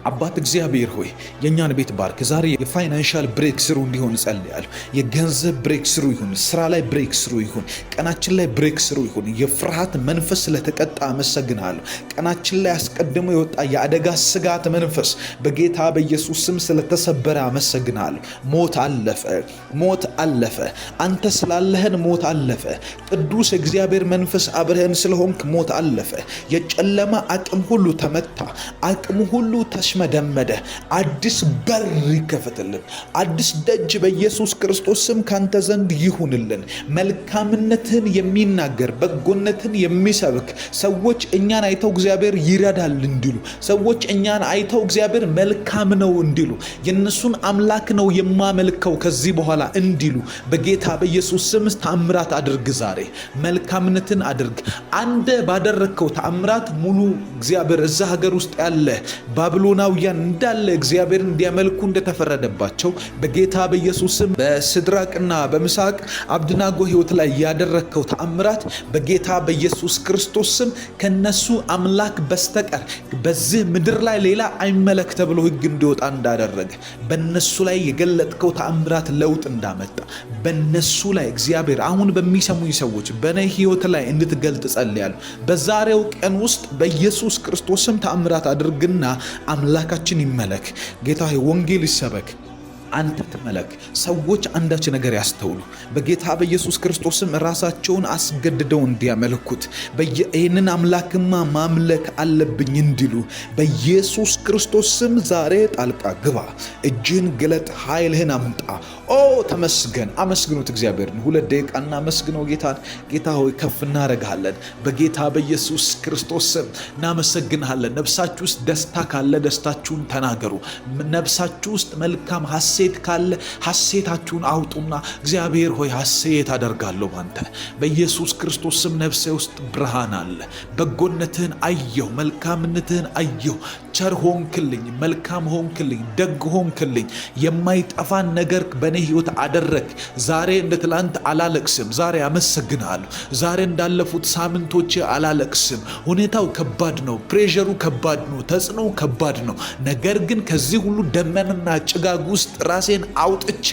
አባት እግዚአብሔር ሆይ የኛን ቤት ባርክ። ዛሬ የፋይናንሻል ብሬክ ስሩ እንዲሆን ጸልያለሁ። የገንዘብ ብሬክ ስሩ ይሁን፣ ስራ ላይ ብሬክ ስሩ ይሁን፣ ቀናችን ላይ ብሬክ ስሩ ይሁን። የፍርሃት መንፈስ ስለተቀጣ አመሰግናለሁ። ቀናችን ላይ አስቀድሞ የወጣ የአደጋ ስጋት መንፈስ በጌታ በኢየሱስ ስም ስለተሰበረ አመሰግናለሁ። ሞት አለፈ፣ ሞት አለፈ። አንተ ስላለህን ሞት አለፈ። ቅዱስ እግዚአብሔር መንፈስ አብረህን ስለሆንክ ሞት አለፈ። የጨለማ አቅም ሁሉ ተመታ፣ አቅሙ ሁሉ መደመደ። አዲስ በር ይከፈትልን፣ አዲስ ደጅ በኢየሱስ ክርስቶስ ስም ካንተ ዘንድ ይሁንልን። መልካምነትን የሚናገር በጎነትን የሚሰብክ ሰዎች እኛን አይተው እግዚአብሔር ይረዳል እንዲሉ፣ ሰዎች እኛን አይተው እግዚአብሔር መልካም ነው እንዲሉ፣ የነሱን አምላክ ነው የማመልከው ከዚህ በኋላ እንዲሉ በጌታ በኢየሱስ ስም ተአምራት አድርግ። ዛሬ መልካምነትን አድርግ። አንተ ባደረግከው ተአምራት ሙሉ እግዚአብሔር እዛ ሀገር ውስጥ ያለ ባቢሎናውያን እንዳለ እግዚአብሔር እንዲያመልኩ እንደተፈረደባቸው በጌታ በኢየሱስ ስም በሲድራቅና በሚሳቅ አብደናጎ ሕይወት ላይ ያደረግከው ተአምራት በጌታ በኢየሱስ ክርስቶስ ስም ከነሱ አምላክ በስተቀር በዚህ ምድር ላይ ሌላ አይመለክ ተብሎ ሕግ እንዲወጣ እንዳደረገ በነሱ ላይ የገለጥከው ተአምራት ለውጥ እንዳመጣ በነሱ ላይ እግዚአብሔር አሁን በሚሰሙኝ ሰዎች በኔ ሕይወት ላይ እንድትገልጥ ጸልያለሁ። በዛሬው ቀን ውስጥ በኢየሱስ ክርስቶስ ስም ተአምራት አድርግና አምላክ አምላካችን ይመለክ። ጌታ ሆይ ወንጌል ይሰበክ፣ አንተ ተመለክ። ሰዎች አንዳች ነገር ያስተውሉ። በጌታ በኢየሱስ ክርስቶስም ራሳቸውን አስገድደው እንዲያመልኩት ይህንን አምላክማ ማምለክ አለብኝ እንዲሉ በኢየሱስ ክርስቶስ ስም ዛሬ ጣልቃ ግባ። እጅህን ግለጥ፣ ኃይልህን አምጣ። ኦ ተመስገን። አመስግኑት እግዚአብሔርን። 2 ደቂቃ እናመስግነው ጌታን። ጌታ ሆይ ከፍ እናደርግሃለን። በጌታ በኢየሱስ ክርስቶስ ስም እናመሰግንሃለን። ነፍሳችሁ ውስጥ ደስታ ካለ ደስታችሁን ተናገሩ። ነፍሳችሁ ውስጥ መልካም ሐሴት ካለ ሐሴታችሁን አውጡና እግዚአብሔር ሆይ ሐሴት አደርጋለሁ ባንተ በኢየሱስ ክርስቶስ ስም። ነፍሴ ውስጥ ብርሃን አለ። በጎነትህን አየሁ፣ መልካምነትህን አየሁ። ቸር ሆንክልኝ፣ መልካም ሆንክልኝ፣ ደግ ሆንክልኝ። የማይጠፋን ነገር በእኔ ሕይወት አደረግ። ዛሬ እንደ ትላንት አላለቅስም። ዛሬ አመሰግንሃለሁ። ዛሬ እንዳለፉት ሳምንቶቼ አላለቅስም። ሁኔታው ከባድ ነው፣ ፕሬሸሩ ከባድ ነው፣ ተጽዕኖው ከባድ ነው። ነገር ግን ከዚህ ሁሉ ደመናና ጭጋግ ውስጥ ራሴን አውጥቼ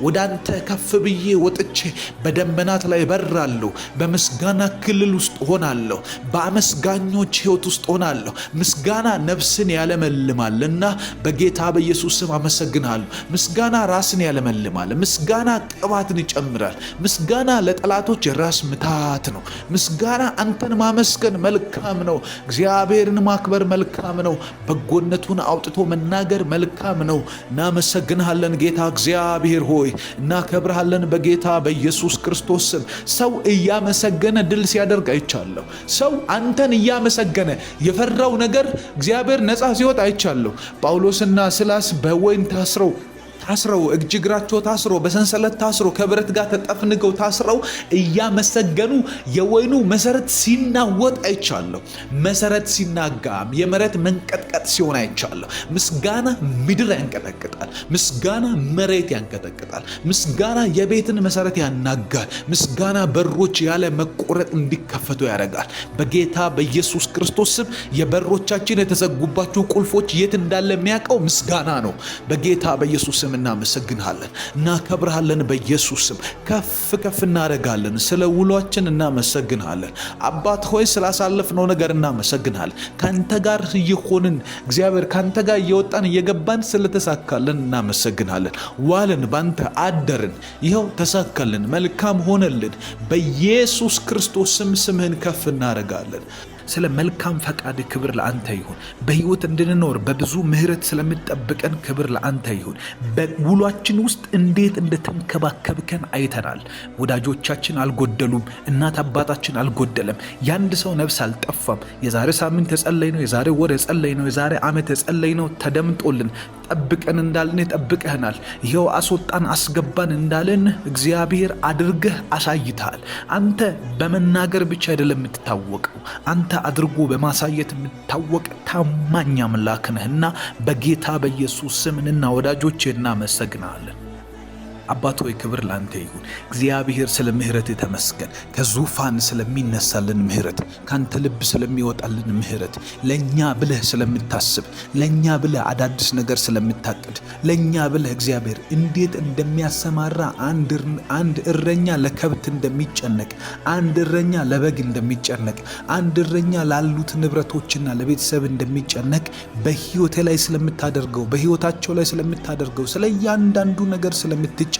ወደ አንተ ከፍ ብዬ ወጥቼ በደመናት ላይ በራለሁ። በምስጋና ክልል ውስጥ ሆናለሁ። በአመስጋኞች ሕይወት ውስጥ ሆናለሁ። ምስጋና ነፍስን ያለመልማልና በጌታ በኢየሱስ ስም አመሰግናለሁ። ምስጋና ራስን ያለመልማል። ምስጋና ቅባትን ይጨምራል። ምስጋና ለጠላቶች ራስ ምታት ነው። ምስጋና አንተን ማመስገን መልካም ነው። እግዚአብሔርን ማክበር መልካም ነው። በጎነቱን አውጥቶ መናገር መልካም ነው። እናመሰግንሃለን ጌታ እግዚአብሔር ሆይ፣ እናከብርሃለን በጌታ በኢየሱስ ክርስቶስ ስም። ሰው እያመሰገነ ድል ሲያደርግ አይቻለሁ። ሰው አንተን እያመሰገነ የፈራው ነገር እግዚአብሔር ነፃ ሲወጣ አይቻለሁ። ጳውሎስና ሲላስ በወይን ታስረው እጅ እግራቸው ታስሮ በሰንሰለት ታስሮ ከብረት ጋር ተጠፍንገው ታስረው እያመሰገኑ የወይኑ መሰረት ሲናወጥ አይቻለሁ። መሰረት ሲናጋ የመሬት መንቀጥቀጥ ሲሆን አይቻለሁ። ምስጋና ምድር ያንቀጠቅጣል። ምስጋና መሬት ያንቀጠቅጣል። ምስጋና የቤትን መሰረት ያናጋል። ምስጋና በሮች ያለ መቆረጥ እንዲከፈቱ ያደርጋል። በጌታ በኢየሱስ ክርስቶስ ስም የበሮቻችን የተዘጉባቸው ቁልፎች የት እንዳለ የሚያውቀው ምስጋና ነው። በጌታ በኢየሱስ ስም እናመሰግንሃለን፣ እናከብርሃለን። በኢየሱስ ስም ከፍ እናደርጋለን። ስለ ውሏችን እናመሰግንሃለን። አባት ሆይ ስላሳለፍነው ነገር እናመሰግንሃለን። ካንተ ጋር እየሆንን እግዚአብሔር ካንተ ጋር እየወጣን እየገባን ስለተሳካልን እናመሰግንሃለን። ዋልን፣ ባንተ አደርን፣ ይኸው ተሳካልን፣ መልካም ሆነልን። በኢየሱስ ክርስቶስ ስም ስምህን ከፍ እናደርጋለን። ስለ መልካም ፈቃድ ክብር ለአንተ ይሁን። በሕይወት እንድንኖር በብዙ ምሕረት ስለምትጠብቀን ክብር ለአንተ ይሁን። በውሏችን ውስጥ እንዴት እንደተንከባከብከን አይተናል። ወዳጆቻችን አልጎደሉም። እናት አባታችን አልጎደለም። ያንድ ሰው ነፍስ አልጠፋም። የዛሬ ሳምንት የጸለይ ነው፣ የዛሬ ወር የጸለይ ነው፣ የዛሬ ዓመት የጸለይ ነው ተደምጦልን ጠብቀን እንዳልን ጠብቀህናል። ይኸው አስወጣን አስገባን እንዳልን እግዚአብሔር አድርገህ አሳይተሃል። አንተ በመናገር ብቻ አይደለም የምትታወቀው፣ አንተ አድርጎ በማሳየት የምትታወቅ ታማኝ አምላክ ነህና በጌታ በኢየሱስ ስምና ወዳጆቼ እናመሰግናለን። አባት ሆይ ክብር ላንተ ይሁን። እግዚአብሔር ስለ ምሕረት ተመስገን። ከዙፋን ስለሚነሳልን ምሕረት፣ ካንተ ልብ ስለሚወጣልን ምሕረት፣ ለኛ ብለህ ስለምታስብ፣ ለኛ ብለህ አዳዲስ ነገር ስለምታቅድ፣ ለኛ ብለህ እግዚአብሔር እንዴት እንደሚያሰማራ አንድ እረኛ ለከብት እንደሚጨነቅ፣ አንድ እረኛ ለበግ እንደሚጨነቅ፣ አንድ እረኛ ላሉት ንብረቶችና ለቤተሰብ እንደሚጨነቅ በሕይወቴ ላይ ስለምታደርገው፣ በሕይወታቸው ላይ ስለምታደርገው፣ ስለ እያንዳንዱ ነገር ስለምትጨነቅ፣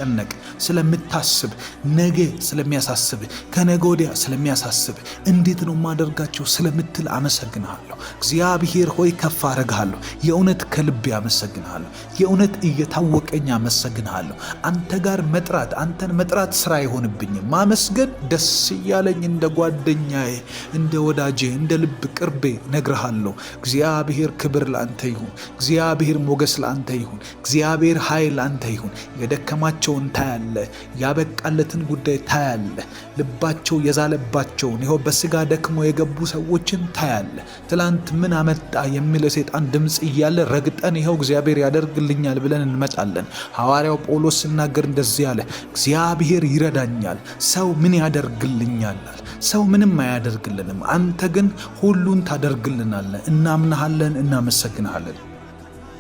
ስለምታስብ፣ ነገ ስለሚያሳስብ፣ ከነገ ወዲያ ስለሚያሳስብ፣ እንዴት ነው ማደርጋቸው ስለምትል አመሰግንሃለሁ። እግዚአብሔር ሆይ ከፍ አረግሃለሁ። የእውነት ከልብ አመሰግንሃለሁ። የእውነት እየታወቀኝ አመሰግንሃለሁ። አንተ ጋር መጥራት፣ አንተን መጥራት ስራ አይሆንብኝም። ማመስገን ደስ እያለኝ እንደ ጓደኛዬ፣ እንደ ወዳጄ፣ እንደ ልብ ቅርቤ ነግርሃለሁ። እግዚአብሔር ክብር ለአንተ ይሁን። እግዚአብሔር ሞገስ ለአንተ ይሁን። እግዚአብሔር ኃይል ለአንተ ይሁን። የደከማቸውን ታያለ፣ ያበቃለትን ጉዳይ ታያለ፣ ልባቸው የዛለባቸውን ይኸው በስጋ ደክሞ የገቡ ሰዎችን ታያለ። ትላንት ምን አመጣ የሚል የሰይጣን ድምፅ እያለ ረግጠን ይኸው እግዚአብሔር ያደርግልኛል ብለን እንመጣለን። ሐዋርያው ጳውሎስ ሲናገር እንደዚህ አለ፣ እግዚአብሔር ይረዳኛል፣ ሰው ምን ያደርግልኛል? ሰው ምንም አያደርግልንም፣ አንተ ግን ሁሉን ታደርግልናለህ። እናምናሃለን፣ እናመሰግንሃለን።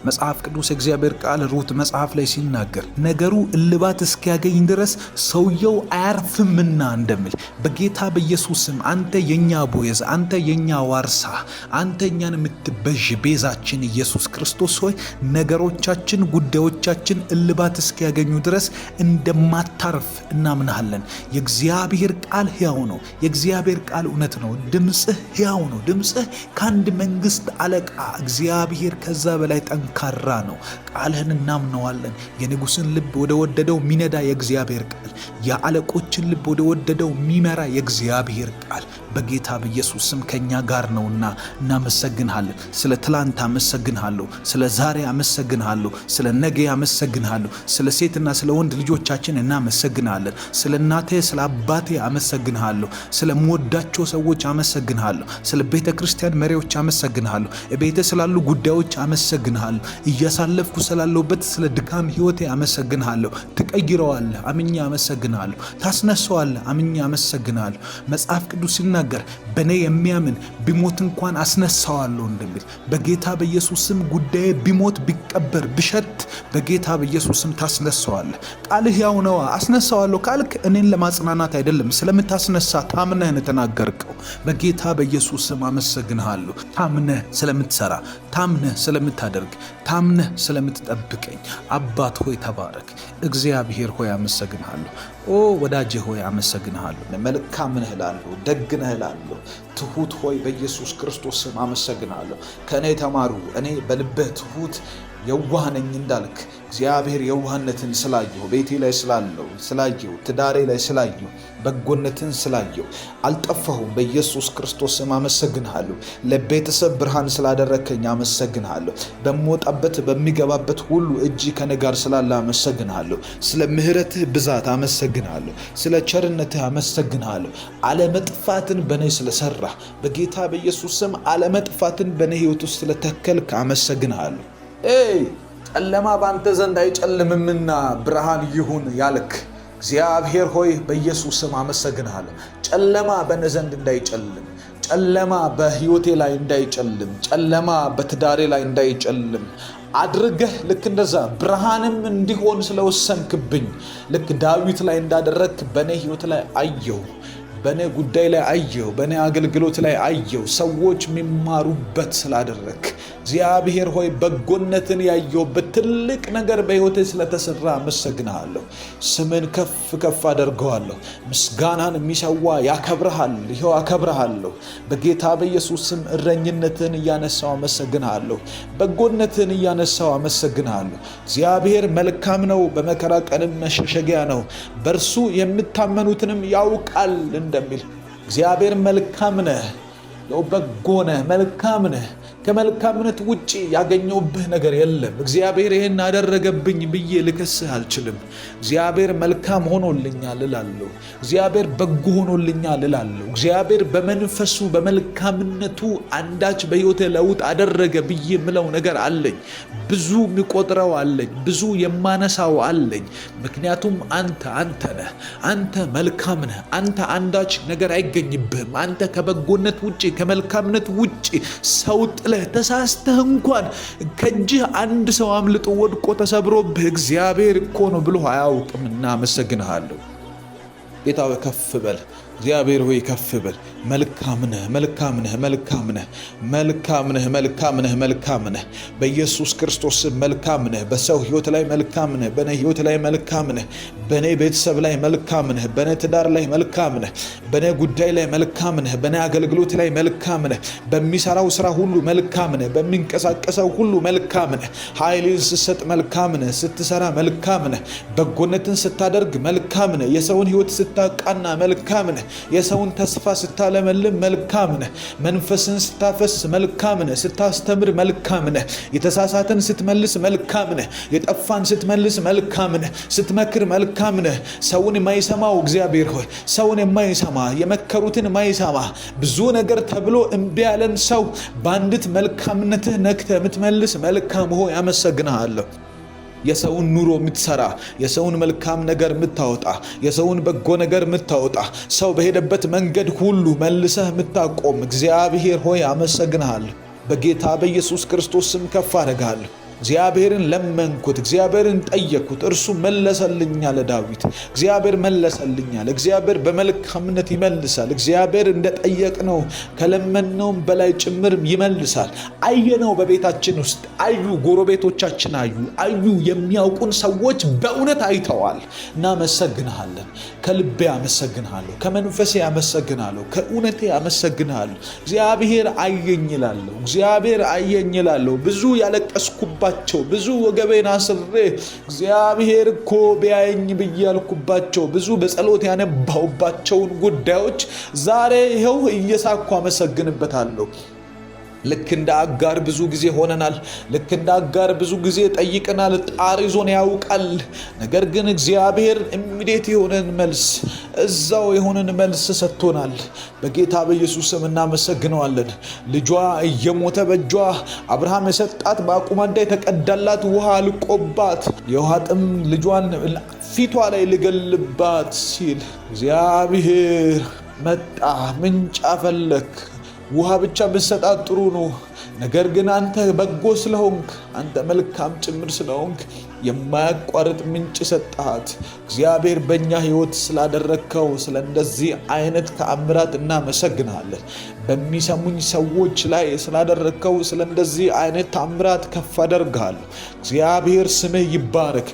መጽሐፍ ቅዱስ እግዚአብሔር ቃል ሩት መጽሐፍ ላይ ሲናገር ነገሩ እልባት እስኪያገኝ ድረስ ሰውየው አያርፍምና እንደሚል በጌታ በኢየሱስም አንተ የኛ ቦዔዝ፣ አንተ የኛ ዋርሳ፣ አንተ እኛን የምትበዥ ቤዛችን ኢየሱስ ክርስቶስ ሆይ ነገሮቻችን፣ ጉዳዮቻችን እልባት እስኪያገኙ ድረስ እንደማታርፍ እናምናለን። የእግዚአብሔር ቃል ሕያው ነው። የእግዚአብሔር ቃል እውነት ነው። ድምፅህ ሕያው ነው። ድምፅህ ከአንድ መንግስት አለቃ እግዚአብሔር ከዛ በላይ ጠንካራ ነው። ቃልህን እናምነዋለን። የንጉሥን ልብ ወደ ወደደው ሚነዳ የእግዚአብሔር ቃል፣ የአለቆችን ልብ ወደ ወደደው ሚመራ የእግዚአብሔር ቃል በጌታ በኢየሱስ ስም ከኛ ጋር ነውና እናመሰግንሃለን። ስለ ትላንት አመሰግንሃለሁ። ስለ ዛሬ አመሰግንሃለሁ። ስለ ነገ አመሰግንሃለሁ። ስለ ሴትና ስለ ወንድ ልጆቻችን እናመሰግንሃለን። ስለ እናቴ ስለ አባቴ አመሰግንሃለሁ። ስለ ምወዳቸው ሰዎች አመሰግንሃለሁ። ስለ ቤተ ክርስቲያን መሪዎች አመሰግንሃለሁ። ቤተ ስላሉ ጉዳዮች አመሰግንሃለሁ። እያሳለፍኩ ስላለሁበት ስለ ድካም ህይወቴ አመሰግንሃለሁ። ትቀይረዋለህ፣ አምኜ አመሰግንሃለሁ። ታስነሳዋለህ፣ አምኜ አመሰግንሃለሁ። መጽሐፍ ቅዱስ ሲናገር በእኔ የሚያምን ቢሞት እንኳን አስነሳዋለሁ እንደሚል በጌታ በኢየሱስ ስም ጉዳዬ ቢሞት ቢቀበር ብሸት በጌታ በኢየሱስ ስም ታስነሳዋለህ። ቃልህ ሕያው ነው። አስነሳዋለሁ ካልክ እኔን ለማጽናናት አይደለም፣ ስለምታስነሳ ታምነህ የተናገርከው በጌታ በኢየሱስ ስም አመሰግንሃለሁ። ታምነህ ስለምትሰራ፣ ታምነህ ስለምታደርግ፣ ታምነህ ስለምትጠብቀኝ አባት ሆይ ተባረክ። እግዚአብሔር ሆይ አመሰግንሃለሁ። ወዳጄ ሆይ አመሰግንሃለሁ። መልካም ነህ እላለሁ፣ ደግ ነህ እላለሁ። ትሁት ሆይ በኢየሱስ ክርስቶስ ስም አመሰግንሃለሁ። ከእኔ ተማሩ፣ እኔ በልብህ ትሁት የዋህ ነኝ እንዳልክ እግዚአብሔር የዋህነትን ስላየሁ፣ ቤቴ ላይ ስላየሁ፣ ትዳሬ ላይ ስላየሁ፣ በጎነትን ስላየሁ አልጠፋሁም። በኢየሱስ ክርስቶስ ስም አመሰግንሃለሁ። ለቤተሰብ ብርሃን ስላደረከኝ አመሰግንሃለሁ። በምወጣበት በሚገባበት ሁሉ እጅ ከኔ ጋር ስላለ አመሰግንሃለሁ። ስለ ምሕረትህ ብዛት አመሰግንሃለሁ። ስለ ቸርነትህ አመሰግንሃለሁ። አለመጥፋትን በኔ ስለሰራ በጌታ በኢየሱስ ስም አለመጥፋትን በኔ ሕይወት ውስጥ ስለተከልክ አመሰግንሃለሁ። ጨለማ ባንተ ዘንድ አይጨልምምና ብርሃን ይሁን ያልክ እግዚአብሔር ሆይ በኢየሱስ ስም አመሰግንሃለሁ። ጨለማ በእኔ ዘንድ እንዳይጨልም፣ ጨለማ በሕይወቴ ላይ እንዳይጨልም፣ ጨለማ በትዳሬ ላይ እንዳይጨልም አድርገህ ልክ እንደዛ ብርሃንም እንዲሆን ስለወሰንክብኝ ልክ ዳዊት ላይ እንዳደረክ በእኔ ሕይወት ላይ አየሁ፣ በእኔ ጉዳይ ላይ አየሁ፣ በእኔ አገልግሎት ላይ አየሁ። ሰዎች የሚማሩበት ስላደረክ እግዚአብሔር ሆይ በጎነትን ያየሁበት ትልቅ ነገር በሕይወቴ ስለተሰራ አመሰግንሃለሁ። ስምን ከፍ ከፍ አደርገዋለሁ። ምስጋናን የሚሰዋ ያከብረሃል። ይኸው አከብረሃለሁ። በጌታ በኢየሱስ ስም እረኝነትን እያነሳው አመሰግንሃለሁ። በጎነትን እያነሳው አመሰግንሃለሁ። እግዚአብሔር መልካም ነው፣ በመከራ ቀንም መሸሸጊያ ነው፣ በእርሱ የምታመኑትንም ያውቃል እንደሚል እግዚአብሔር መልካም ነህ፣ በጎ ነህ፣ መልካም ነህ። ከመልካምነት ውጪ ያገኘውብህ ነገር የለም። እግዚአብሔር ይሄን አደረገብኝ ብዬ ልከስህ አልችልም። እግዚአብሔር መልካም ሆኖልኛል እላለሁ። እግዚአብሔር በጎ ሆኖልኛል እላለሁ። እግዚአብሔር በመንፈሱ በመልካምነቱ አንዳች በሕይወቴ ለውጥ አደረገ ብዬ የምለው ነገር አለኝ። ብዙ የሚቆጥረው አለኝ፣ ብዙ የማነሳው አለኝ። ምክንያቱም አንተ ነህ። አንተ መልካም ነህ። አንተ አንዳች ነገር አይገኝብህም። አንተ ከበጎነት ውጪ ከመልካምነት ውጪ ሰው ተሳስተህ እንኳን ከእጅህ አንድ ሰው አምልጦ ወድቆ ተሰብሮብህ እግዚአብሔር እኮ ነው ብሎ አያውቅምና አመሰግንሃለሁ። ጌታ ሆይ ከፍ በል። እግዚአብሔር ሆይ ከፍ በል። መልካም ነህ፣ መልካም ነህ፣ መልካም ነህ፣ መልካም ነህ፣ መልካም ነህ፣ መልካም ነህ። በኢየሱስ ክርስቶስ መልካም ነህ። በሰው ሕይወት ላይ መልካም ነህ። በእኔ ሕይወት ላይ መልካም ነህ። በእኔ ቤተሰብ ላይ መልካም ነህ። በእኔ ትዳር ላይ መልካም ነህ። በእኔ ጉዳይ ላይ መልካም ነህ። በእኔ አገልግሎት ላይ መልካም ነህ። በሚሰራው ስራ ሁሉ መልካም ነህ። በሚንቀሳቀሰው ሁሉ መልካም ነህ። ኃይልን ስትሰጥ መልካም ነህ። ስትሰራ መልካም ነህ። በጎነትን ስታደርግ መልካም ነህ። የሰውን ሕይወት ስታቃና መልካም ነህ። የሰውን ተስፋ ስታለመልም መልካም ነህ። መንፈስን ስታፈስ መልካም ነህ። ስታስተምር መልካም ነህ። የተሳሳተን ስትመልስ መልካም ነህ። የጠፋን ስትመልስ መልካም ነህ። ስትመክር መልካም ነህ። ሰውን የማይሰማው እግዚአብሔር ሆይ ሰውን የማይሰማ የመከሩትን የማይሰማ ብዙ ነገር ተብሎ እምቢ ያለን ሰው በአንዲት መልካምነትህ ነክተህ የምትመልስ መልካም ሆይ አመሰግንሃለሁ። የሰውን ኑሮ የምትሰራ፣ የሰውን መልካም ነገር የምታወጣ፣ የሰውን በጎ ነገር የምታወጣ፣ ሰው በሄደበት መንገድ ሁሉ መልሰህ የምታቆም እግዚአብሔር ሆይ አመሰግንሃለሁ። በጌታ በኢየሱስ ክርስቶስ ስም ከፍ አደርግሃለሁ። እግዚአብሔርን ለመንኩት፣ እግዚአብሔርን ጠየቅኩት፣ እርሱ መለሰልኝ አለ ዳዊት። እግዚአብሔር መለሰልኝ አለ። እግዚአብሔር በመልካምነት ይመልሳል። እግዚአብሔር እንደጠየቅነው ከለመነውም በላይ ጭምር ይመልሳል። አየነው በቤታችን ውስጥ አዩ፣ ጎረቤቶቻችን አዩ፣ የሚያውቁን ሰዎች በእውነት አይተዋል። እናመሰግንሃለን። ከልቤ አመሰግንሃለሁ፣ ከመንፈሴ አመሰግንሃለሁ፣ ከእውነቴ አመሰግንሃለሁ። እግዚአብሔር አየኝ እላለሁ፣ እግዚአብሔር አየኝ እላለሁ። ብዙ ያለቀስኩባቸው፣ ብዙ ወገቤን አስሬ እግዚአብሔር እኮ ቢያየኝ ብዬ ያልኩባቸው፣ ብዙ በጸሎት ያነባሁባቸውን ጉዳዮች ዛሬ ይኸው እየሳኩ አመሰግንበታለሁ። ልክ እንደ አጋር ብዙ ጊዜ ሆነናል። ልክ እንደ አጋር ብዙ ጊዜ ጠይቀናል። ጣር ይዞን ያውቃል። ነገር ግን እግዚአብሔር ኢሚዲየት የሆነን መልስ፣ እዛው የሆነን መልስ ሰጥቶናል። በጌታ በኢየሱስ ስም እናመሰግነዋለን። ልጇ እየሞተ በእጇ አብርሃም የሰጣት በአቁማዳ የተቀዳላት ውሃ አልቆባት የውሃ ጥም ልጇን ፊቷ ላይ ልገልባት ሲል እግዚአብሔር መጣ። ምንጭ አፈለክ። ውሃ ብቻ ብሰጣት ጥሩ ነው። ነገር ግን አንተ በጎ ስለሆንክ፣ አንተ መልካም ጭምር ስለሆንክ የማያቋርጥ ምንጭ ሰጣት። እግዚአብሔር በእኛ ሕይወት ስላደረግከው ስለ እንደዚህ አይነት ተአምራት እናመሰግናለን። በሚሰሙኝ ሰዎች ላይ ስላደረግከው ስለ እንደዚህ አይነት ተአምራት ከፍ አደርግሃለሁ። እግዚአብሔር ስምህ ይባረክ።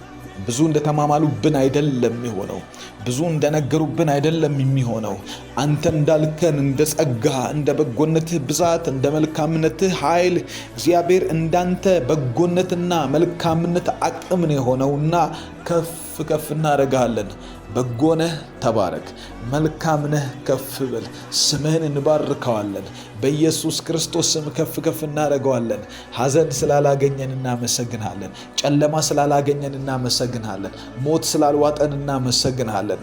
ብዙ እንደተማማሉብን አይደለም የሆነው፣ ብዙ እንደነገሩብን አይደለም የሚሆነው። አንተ እንዳልከን እንደ ጸጋ፣ እንደ በጎነትህ ብዛት፣ እንደ መልካምነትህ ኃይል እግዚአብሔር እንዳንተ በጎነትና መልካምነት አቅም ነው የሆነውና ከፍ ከፍ እናደርጋለን። በጎነህ ተባረክ፣ መልካምነህ ከፍ በል። ስምህን እንባርከዋለን። በኢየሱስ ክርስቶስ ስም ከፍ ከፍ እናደርገዋለን። ሐዘን ስላላገኘን እናመሰግናለን። ጨለማ ስላላገኘን እናመሰግናለን። ሞት ስላልዋጠን እናመሰግናለን።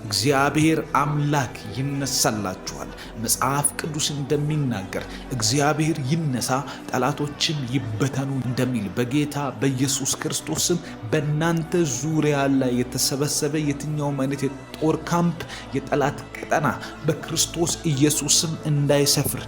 እግዚአብሔር አምላክ ይነሳላችኋል። መጽሐፍ ቅዱስ እንደሚናገር እግዚአብሔር ይነሳ ጠላቶችም ይበተኑ እንደሚል በጌታ በኢየሱስ ክርስቶስ ስም በእናንተ ዙሪያ ላይ የተሰበሰበ የትኛውም አይነት የጦር ካምፕ፣ የጠላት ቀጠና በክርስቶስ ኢየሱስ ስም እንዳይሰፍር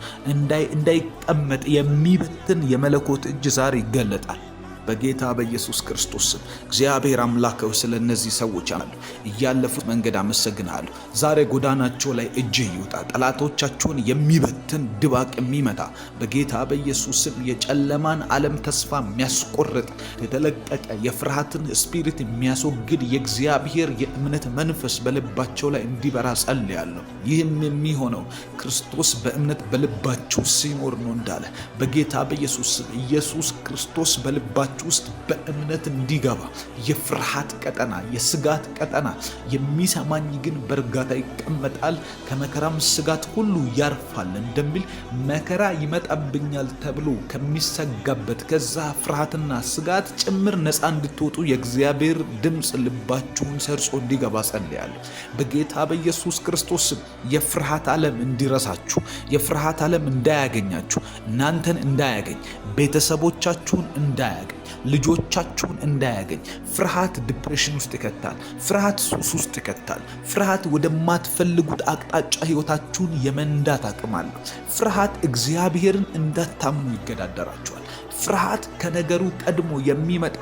እንዳይቀመጥ የሚበትን የመለኮት እጅ ዛሬ ይገለጣል። በጌታ በኢየሱስ ክርስቶስ ስም እግዚአብሔር አምላከው ስለ እነዚህ ሰዎች አሉ እያለፉት መንገድ አመሰግናለሁ። ዛሬ ጎዳናቸው ላይ እጅህ ይውጣ። ጠላቶቻቸውን የሚበትን ድባቅ የሚመታ በጌታ በኢየሱስ ስም የጨለማን ዓለም ተስፋ የሚያስቆርጥ የተለቀቀ የፍርሃትን ስፒሪት የሚያስወግድ የእግዚአብሔር የእምነት መንፈስ በልባቸው ላይ እንዲበራ ጸልያለሁ። ይህም የሚሆነው ክርስቶስ በእምነት በልባቸው ሲኖር ነው እንዳለ በጌታ በኢየሱስ ስም ኢየሱስ ክርስቶስ በልባቸው ውስጥ በእምነት እንዲገባ የፍርሃት ቀጠና፣ የስጋት ቀጠና የሚሰማኝ ግን በእርጋታ ይቀመጣል ከመከራም ስጋት ሁሉ ያርፋል እንደሚል መከራ ይመጣብኛል ተብሎ ከሚሰጋበት ከዛ ፍርሃትና ስጋት ጭምር ነፃ እንድትወጡ የእግዚአብሔር ድምፅ ልባችሁን ሰርጾ እንዲገባ ጸልያለሁ። በጌታ በኢየሱስ ክርስቶስ የፍርሃት ዓለም እንዲረሳችሁ፣ የፍርሃት ዓለም እንዳያገኛችሁ፣ እናንተን እንዳያገኝ፣ ቤተሰቦቻችሁን እንዳያገኝ፣ ልጆቻችሁን እንዳያገኝ። ፍርሃት ዲፕሬሽን ውስጥ ይከታል። ፍርሃት ሱስ ውስጥ ይከታል። ፍርሃት ወደማትፈልጉት አቅጣጫ ህይወታችሁን የመንዳት አቅም አለው። ፍርሃት እግዚአብሔርን እንዳታምኑ ይገዳደራችኋል። ፍርሃት ከነገሩ ቀድሞ የሚመጣ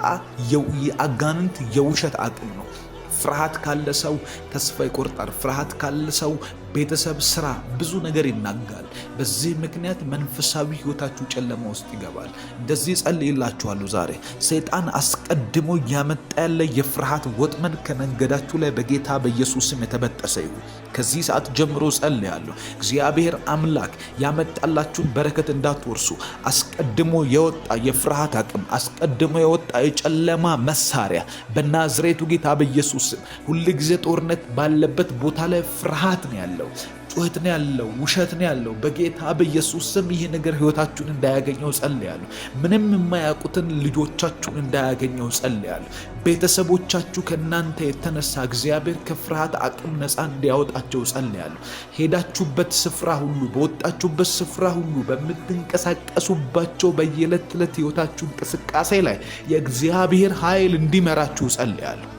የአጋንንት የውሸት አቅም ነው። ፍርሃት ካለ ሰው ተስፋ ይቆርጣል። ፍርሃት ካለ ሰው ቤተሰብ፣ ስራ፣ ብዙ ነገር ይናጋል። በዚህ ምክንያት መንፈሳዊ ህይወታችሁ ጨለማ ውስጥ ይገባል። እንደዚህ ጸልይላችኋለሁ ዛሬ ሰይጣን አስቀድሞ ያመጣ ያለ የፍርሃት ወጥመድ ከመንገዳችሁ ላይ በጌታ በኢየሱስ ስም የተበጠሰ ይሁን። ከዚህ ሰዓት ጀምሮ ጸልያለሁ። እግዚአብሔር አምላክ ያመጣላችሁን በረከት እንዳትወርሱ አስቀድሞ የወጣ የፍርሃት አቅም፣ አስቀድሞ የወጣ የጨለማ መሳሪያ በናዝሬቱ ጌታ በኢየሱስ ስም ሁሉ ጊዜ ጦርነት ባለበት ቦታ ላይ ፍርሃት ነው ያለው፣ ጩኸት ነው ያለው፣ ውሸት ነው ያለው። በጌታ በኢየሱስ ስም ይህ ነገር ህይወታችሁን እንዳያገኘው ጸልያለሁ። ምንም የማያውቁትን ልጆቻችሁን እንዳያገኘው ጸልያለሁ። ቤተሰቦቻችሁ ከእናንተ የተነሳ እግዚአብሔር ከፍርሃት አቅም ነፃ እንዲያወጣቸው ጸልያለሁ። ሄዳችሁበት ስፍራ ሁሉ፣ በወጣችሁበት ስፍራ ሁሉ፣ በምትንቀሳቀሱባቸው በየዕለት ተዕለት ህይወታችሁ እንቅስቃሴ ላይ የእግዚአብሔር ኃይል እንዲመራችሁ ጸልያለሁ።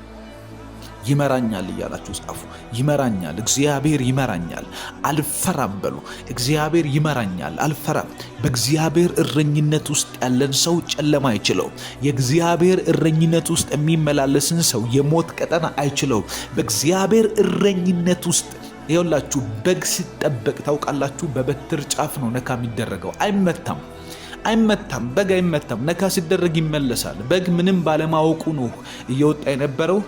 ይመራኛል እያላችሁ ጻፉ። ይመራኛል፣ እግዚአብሔር ይመራኛል፣ አልፈራም በሉ። እግዚአብሔር ይመራኛል፣ አልፈራም። በእግዚአብሔር እረኝነት ውስጥ ያለን ሰው ጨለማ አይችለው። የእግዚአብሔር እረኝነት ውስጥ የሚመላለስን ሰው የሞት ቀጠና አይችለው። በእግዚአብሔር እረኝነት ውስጥ ይኸውላችሁ በግ ሲጠበቅ ታውቃላችሁ፣ በበትር ጫፍ ነው ነካ የሚደረገው። አይመታም። በግ አይመታም። ነካ ሲደረግ ይመለሳል። በግ ምንም ባለማወቁ ነው እየወጣ የነበረው።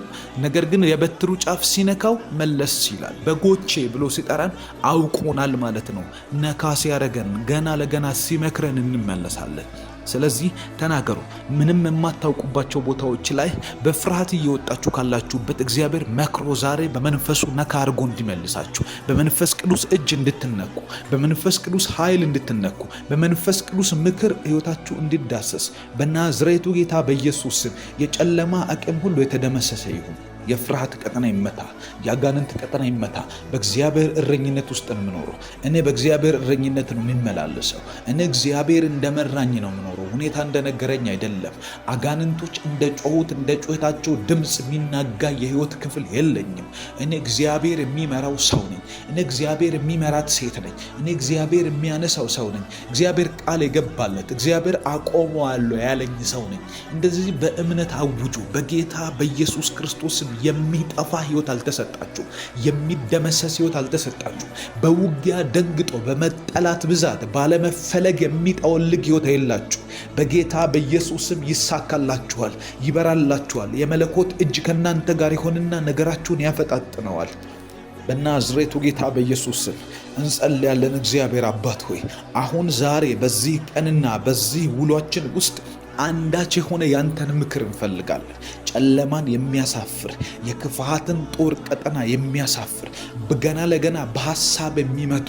ነገር ግን የበትሩ ጫፍ ሲነካው መለስ ይላል። በጎቼ ብሎ ሲጠራን አውቆናል ማለት ነው። ነካ ሲያረገን ገና ለገና ሲመክረን እንመለሳለን። ስለዚህ ተናገሩ። ምንም የማታውቁባቸው ቦታዎች ላይ በፍርሃት እየወጣችሁ ካላችሁበት እግዚአብሔር መክሮ ዛሬ በመንፈሱ ነካ አድርጎ እንዲመልሳችሁ፣ በመንፈስ ቅዱስ እጅ እንድትነኩ፣ በመንፈስ ቅዱስ ኃይል እንድትነኩ፣ በመንፈስ ቅዱስ ምክር ሕይወታችሁ እንዲዳሰስ በናዝሬቱ ጌታ በኢየሱስ ስም የጨለማ አቅም ሁሉ የተደመሰሰ ይሁን። የፍርሃት ቀጠና ይመታ፣ የአጋንንት ቀጠና ይመታ። በእግዚአብሔር እረኝነት ውስጥ ነው የምኖረው። እኔ በእግዚአብሔር እረኝነት ነው የሚመላለሰው። እኔ እግዚአብሔር እንደመራኝ ነው የምኖረው። ሁኔታ እንደነገረኝ አይደለም። አጋንንቶች እንደ ጮሁት እንደ ጮታቸው ድምፅ የሚናጋ የህይወት ክፍል የለኝም። እኔ እግዚአብሔር የሚመራው ሰው ነኝ። እኔ እግዚአብሔር የሚመራት ሴት ነኝ። እኔ እግዚአብሔር የሚያነሳው ሰው ነኝ። እግዚአብሔር ቃል የገባለት እግዚአብሔር አቆመዋለሁ ያለኝ ሰው ነኝ። እንደዚህ በእምነት አውጁ። በጌታ በኢየሱስ ክርስቶስ የሚጠፋ ህይወት አልተሰጣችሁ። የሚደመሰስ ህይወት አልተሰጣችሁ። በውጊያ ደንግጦ በመጠላት ብዛት ባለመፈለግ የሚጠወልግ ህይወት የላችሁ። በጌታ በኢየሱስም ይሳካላችኋል፣ ይበራላችኋል። የመለኮት እጅ ከእናንተ ጋር ይሆንና ነገራችሁን ያፈጣጥነዋል። በናዝሬቱ ጌታ በኢየሱስ ስም እንጸልያለን። እግዚአብሔር አባት ሆይ አሁን ዛሬ በዚህ ቀንና በዚህ ውሏችን ውስጥ አንዳች የሆነ ያንተን ምክር እንፈልጋለን። ጨለማን የሚያሳፍር የክፋትን ጦር ቀጠና የሚያሳፍር በገና ለገና በሐሳብ የሚመጡ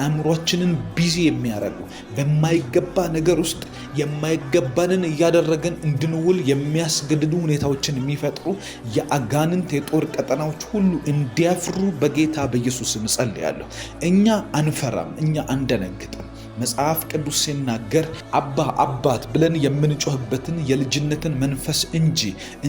አእምሮችንን ቢዚ የሚያደርጉ በማይገባ ነገር ውስጥ የማይገባንን እያደረገን እንድንውል የሚያስገድዱ ሁኔታዎችን የሚፈጥሩ የአጋንንት የጦር ቀጠናዎች ሁሉ እንዲያፍሩ በጌታ በኢየሱስ ስም ጸልያለሁ። እኛ አንፈራም፣ እኛ አንደነግጥም። መጽሐፍ ቅዱስ ሲናገር አባ አባት ብለን የምንጮህበትን የልጅነትን መንፈስ እንጂ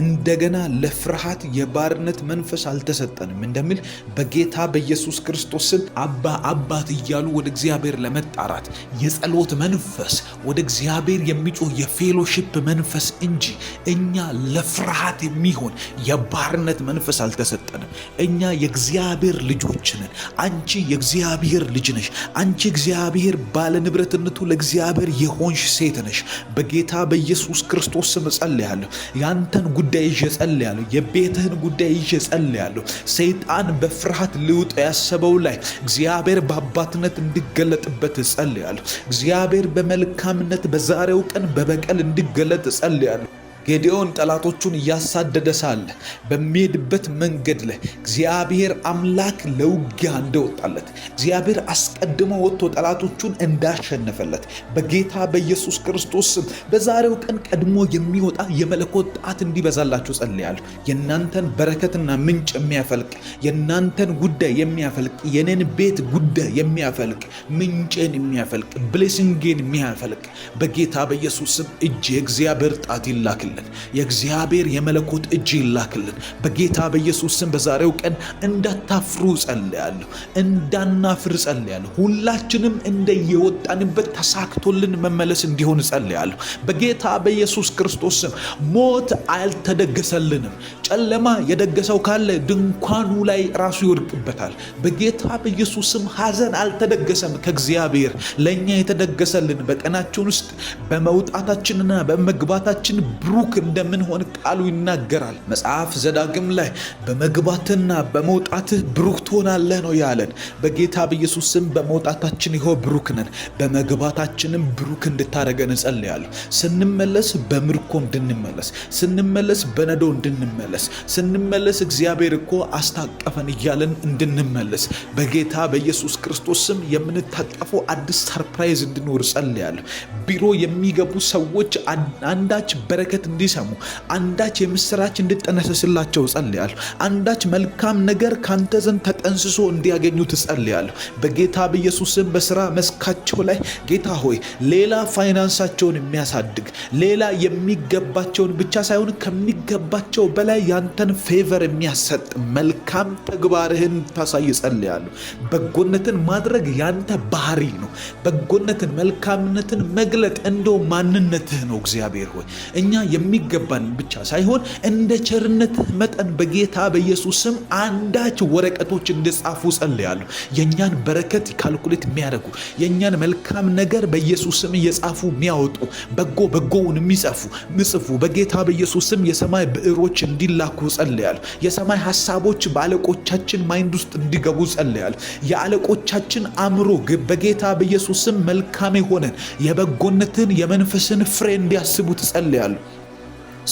እንደገና ለፍርሃት የባርነት መንፈስ አልተሰጠንም እንደሚል በጌታ በኢየሱስ ክርስቶስ ስም አባ አባት እያሉ ወደ እግዚአብሔር ለመጣራት የጸሎት መንፈስ፣ ወደ እግዚአብሔር የሚጮህ የፌሎሺፕ መንፈስ እንጂ እኛ ለፍርሃት የሚሆን የባርነት መንፈስ አልተሰጠንም። እኛ የእግዚአብሔር ልጆች ነን። አንቺ የእግዚአብሔር ልጅ ነሽ። አንቺ እግዚአብሔር ባለ ንብረትነቱ ለእግዚአብሔር የሆንሽ ሴት ነሽ። በጌታ በኢየሱስ ክርስቶስ ስም ጸልያለሁ። ያንተን ጉዳይ ይዤ ጸልያለሁ። የቤትህን ጉዳይ ይዤ ጸልያለሁ። ሰይጣን በፍርሃት ሊውጥ ያሰበው ላይ እግዚአብሔር በአባትነት እንዲገለጥበት ጸልያለሁ። እግዚአብሔር በመልካምነት በዛሬው ቀን በበቀል እንዲገለጥ ጸልያለሁ። ጌዲዮን ጠላቶቹን እያሳደደ ሳለ በሚሄድበት መንገድ ላይ እግዚአብሔር አምላክ ለውጊያ እንደወጣለት፣ እግዚአብሔር አስቀድሞ ወጥቶ ጠላቶቹን እንዳሸነፈለት በጌታ በኢየሱስ ክርስቶስ ስም በዛሬው ቀን ቀድሞ የሚወጣ የመለኮት ጣት እንዲበዛላችሁ ጸልያለሁ። የእናንተን በረከትና ምንጭ የሚያፈልቅ፣ የእናንተን ጉዳይ የሚያፈልቅ፣ የኔን ቤት ጉዳይ የሚያፈልቅ፣ ምንጭን የሚያፈልቅ፣ ብሌሲንጌን የሚያፈልቅ በጌታ በኢየሱስ ስም እጅ የእግዚአብሔር ጣት ይላክል። የእግዚአብሔር የመለኮት እጅ ይላክልን በጌታ በኢየሱስ ስም። በዛሬው ቀን እንዳታፍሩ ጸልያለሁ፣ እንዳናፍር ጸልያለሁ። ሁላችንም እንደየወጣንበት ተሳክቶልን መመለስ እንዲሆን ጸልያለሁ በጌታ በኢየሱስ ክርስቶስ ስም። ሞት አልተደገሰልንም። ጨለማ የደገሰው ካለ ድንኳኑ ላይ ራሱ ይወድቅበታል። በጌታ በኢየሱስ ስም ሐዘን አልተደገሰም ከእግዚአብሔር። ለእኛ የተደገሰልን በቀናችን ውስጥ በመውጣታችንና በመግባታችን ብሩክ እንደምንሆን ቃሉ ይናገራል። መጽሐፍ ዘዳግም ላይ በመግባትና በመውጣትህ ብሩክ ትሆናለህ ነው ያለን። በጌታ በኢየሱስ ስም በመውጣታችን ይኸው ብሩክ ነን፣ በመግባታችንም ብሩክ እንድታደርገን እጸልያለሁ። ስንመለስ በምርኮ እንድንመለስ፣ ስንመለስ በነዶ እንድንመለስ፣ ስንመለስ እግዚአብሔር እኮ አስታቀፈን እያለን እንድንመለስ በጌታ በኢየሱስ ክርስቶስ ስም የምንታቀፈው አዲስ ሰርፕራይዝ እንድኖር እጸልያለሁ። ቢሮ የሚገቡ ሰዎች አንዳች በረከት እንዲሰሙ፣ አንዳች የምስራች እንድጠነሰስላቸው ጸልያለሁ። አንዳች መልካም ነገር ካንተ ዘንድ ተጠንስሶ እንዲያገኙ ትጸልያለሁ። በጌታ በኢየሱስም በስራ መስካቸው ላይ ጌታ ሆይ ሌላ ፋይናንሳቸውን የሚያሳድግ ሌላ የሚገባቸውን ብቻ ሳይሆን ከሚገባቸው በላይ ያንተን ፌቨር የሚያሰጥ መልካም ተግባርህን ታሳይ ጸልያለሁ። በጎነትን ማድረግ ያንተ ባህሪ ነው። በጎነትን መልካምነትን መግለጥ እንደው ማንነትህ ነው። እግዚአብሔር ሆይ እኛ የሚገባን ብቻ ሳይሆን እንደ ቸርነትህ መጠን በጌታ በኢየሱስም አንዳች ወረቀቶች እንዲጻፉ ጸልያለሁ። የኛን በረከት ካልኩሌት የሚያደርጉ የኛን መልካም ነገር በኢየሱስም እየጻፉ የሚያወጡ በጎውን የሚጽፉ በጌታ በኢየሱስም የሰማይ ብዕሮች እንዲላኩ ጸልያለሁ። የሰማይ ሐሳቦች በአለቆቻችን ማይንድ ውስጥ እንዲገቡ ጸልያለሁ። የአለቆቻችን አእምሮ ግብ በጌታ በኢየሱስም መልካም የሆነን የበጎነትን የመንፈስን ፍሬ እንዲያስቡ ጸልያለሁ።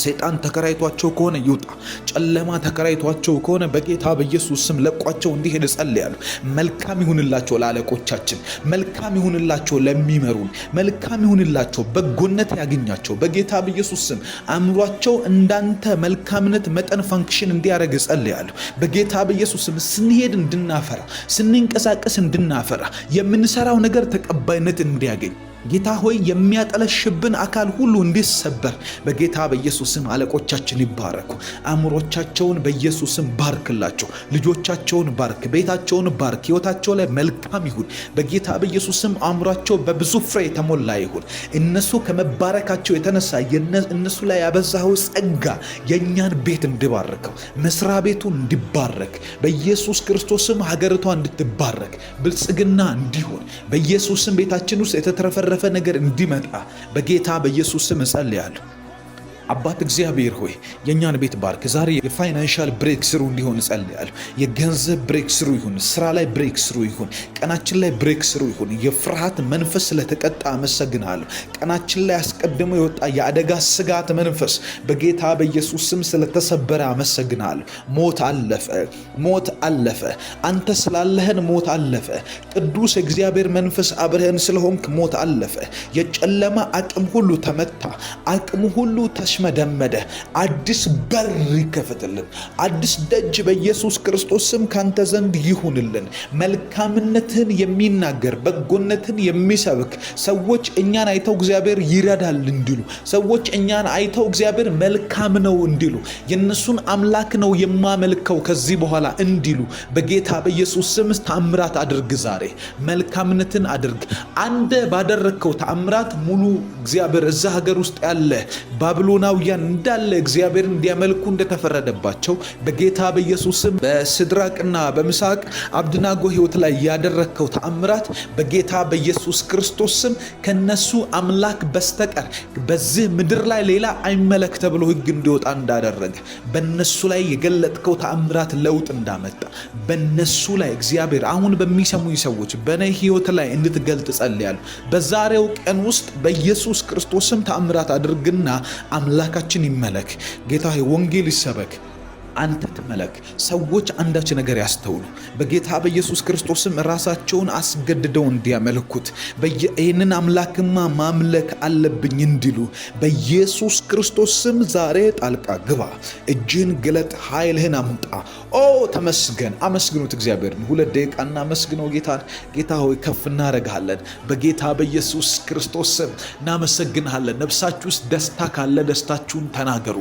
ሰይጣን ተከራይቷቸው ከሆነ ይውጣ። ጨለማ ተከራይቷቸው ከሆነ በጌታ በኢየሱስ ስም ለቋቸው እንዲሄድ ጸልያለሁ። መልካም ይሁንላቸው ለአለቆቻችን፣ መልካም ይሁንላቸው ለሚመሩን፣ መልካም ይሁንላቸው፣ በጎነት ያገኛቸው በጌታ በኢየሱስ ስም። አእምሯቸው እንዳንተ መልካምነት መጠን ፋንክሽን እንዲያደርግ ጸልያለሁ። በጌታ በኢየሱስ ስም ስንሄድ እንድናፈራ፣ ስንንቀሳቀስ እንድናፈራ፣ የምንሰራው ነገር ተቀባይነት እንዲያገኝ ጌታ ሆይ የሚያጠለሽብን አካል ሁሉ እንዲሰበር በጌታ በኢየሱስም አለቆቻችን ይባረኩ። አእምሮቻቸውን በኢየሱስም ባርክላቸው። ልጆቻቸውን ባርክ፣ ቤታቸውን ባርክ። ሕይወታቸው ላይ መልካም ይሁን በጌታ በኢየሱስም። አእምሯቸው በብዙ ፍሬ የተሞላ ይሁን። እነሱ ከመባረካቸው የተነሳ እነሱ ላይ ያበዛው ጸጋ የእኛን ቤት እንዲባርከው፣ መስሪያ ቤቱ እንዲባረክ በኢየሱስ ክርስቶስም፣ ሀገሪቷ እንድትባረክ፣ ብልጽግና እንዲሆን በኢየሱስም ቤታችን ውስጥ የተትረፈረፈ ነገር እንዲመጣ በጌታ በኢየሱስ ስም እጸልያለሁ። አባት እግዚአብሔር ሆይ የኛን ቤት ባርክ። ዛሬ የፋይናንሻል ብሬክ ስሩ እንዲሆን እጸልያለሁ። የገንዘብ ብሬክ ስሩ ይሁን፣ ስራ ላይ ብሬክ ስሩ ይሁን፣ ቀናችን ላይ ብሬክ ስሩ ይሁን። የፍርሃት መንፈስ ስለተቀጣ አመሰግናለሁ። ቀናችን ላይ አስቀድሞ የወጣ የአደጋ ስጋት መንፈስ በጌታ በኢየሱስ ስም ስለተሰበረ አመሰግናለሁ። ሞት አለፈ። አንተ ስላለህን ሞት አለፈ። ቅዱስ እግዚአብሔር መንፈስ አብረህን ስለሆንክ ሞት አለፈ። የጨለማ አቅም ሁሉ ተመታ። አቅሙ ሁሉ መደመደ። አዲስ በር ይከፈትልን። አዲስ ደጅ በኢየሱስ ክርስቶስ ስም ካንተ ዘንድ ይሁንልን። መልካምነትን የሚናገር በጎነትን የሚሰብክ ሰዎች እኛን አይተው እግዚአብሔር ይረዳል እንዲሉ፣ ሰዎች እኛን አይተው እግዚአብሔር መልካም ነው እንዲሉ፣ የነሱን አምላክ ነው የማመልከው ከዚህ በኋላ እንዲሉ በጌታ በኢየሱስ ስም ተአምራት አድርግ። ዛሬ መልካምነትን አድርግ። አንደ ባደረግከው ተአምራት ሙሉ እግዚአብሔር እዛ ሀገር ውስጥ ያለ ባቢሎናውያን እንዳለ እግዚአብሔር እንዲያመልኩ እንደተፈረደባቸው በጌታ በኢየሱስ ስም በሲድራቅና በሚሳቅ አብደናጎ ሕይወት ላይ ያደረግከው ተአምራት በጌታ በኢየሱስ ክርስቶስ ስም ከነሱ አምላክ በስተቀር በዚህ ምድር ላይ ሌላ አይመለክ ተብሎ ሕግ እንዲወጣ እንዳደረገ በነሱ ላይ የገለጥከው ተአምራት ለውጥ እንዳመጣ በነሱ ላይ እግዚአብሔር አሁን በሚሰሙኝ ሰዎች በኔ ሕይወት ላይ እንድትገልጥ ጸልያለሁ። በዛሬው ቀን ውስጥ በኢየሱስ ክርስቶስ ስም ተአምራት አድርግና አምላካችን ይመለክ። ጌታ ሆይ ወንጌል ይሰበክ፣ አንተ ትመለክ። ሰዎች አንዳች ነገር ያስተውሉ። በጌታ በኢየሱስ ክርስቶስም ራሳቸውን አስገድደው እንዲያመልኩት ይህንን አምላክማ ማምለክ አለብኝ እንዲሉ በኢየሱስ ክርስቶስም ዛሬ ጣልቃ ግባ። እጅህን ግለጥ፣ ኃይልህን አምጣ። ኦ ተመስገን። አመስግኑት እግዚአብሔርን። 2 ደቂቃ እናመስግነው ጌታን። ጌታ ሆይ ከፍ እናደርግሃለን። በጌታ በኢየሱስ ክርስቶስ ስም እናመሰግንሃለን። ነፍሳችሁ ውስጥ ደስታ ካለ ደስታችሁን ተናገሩ።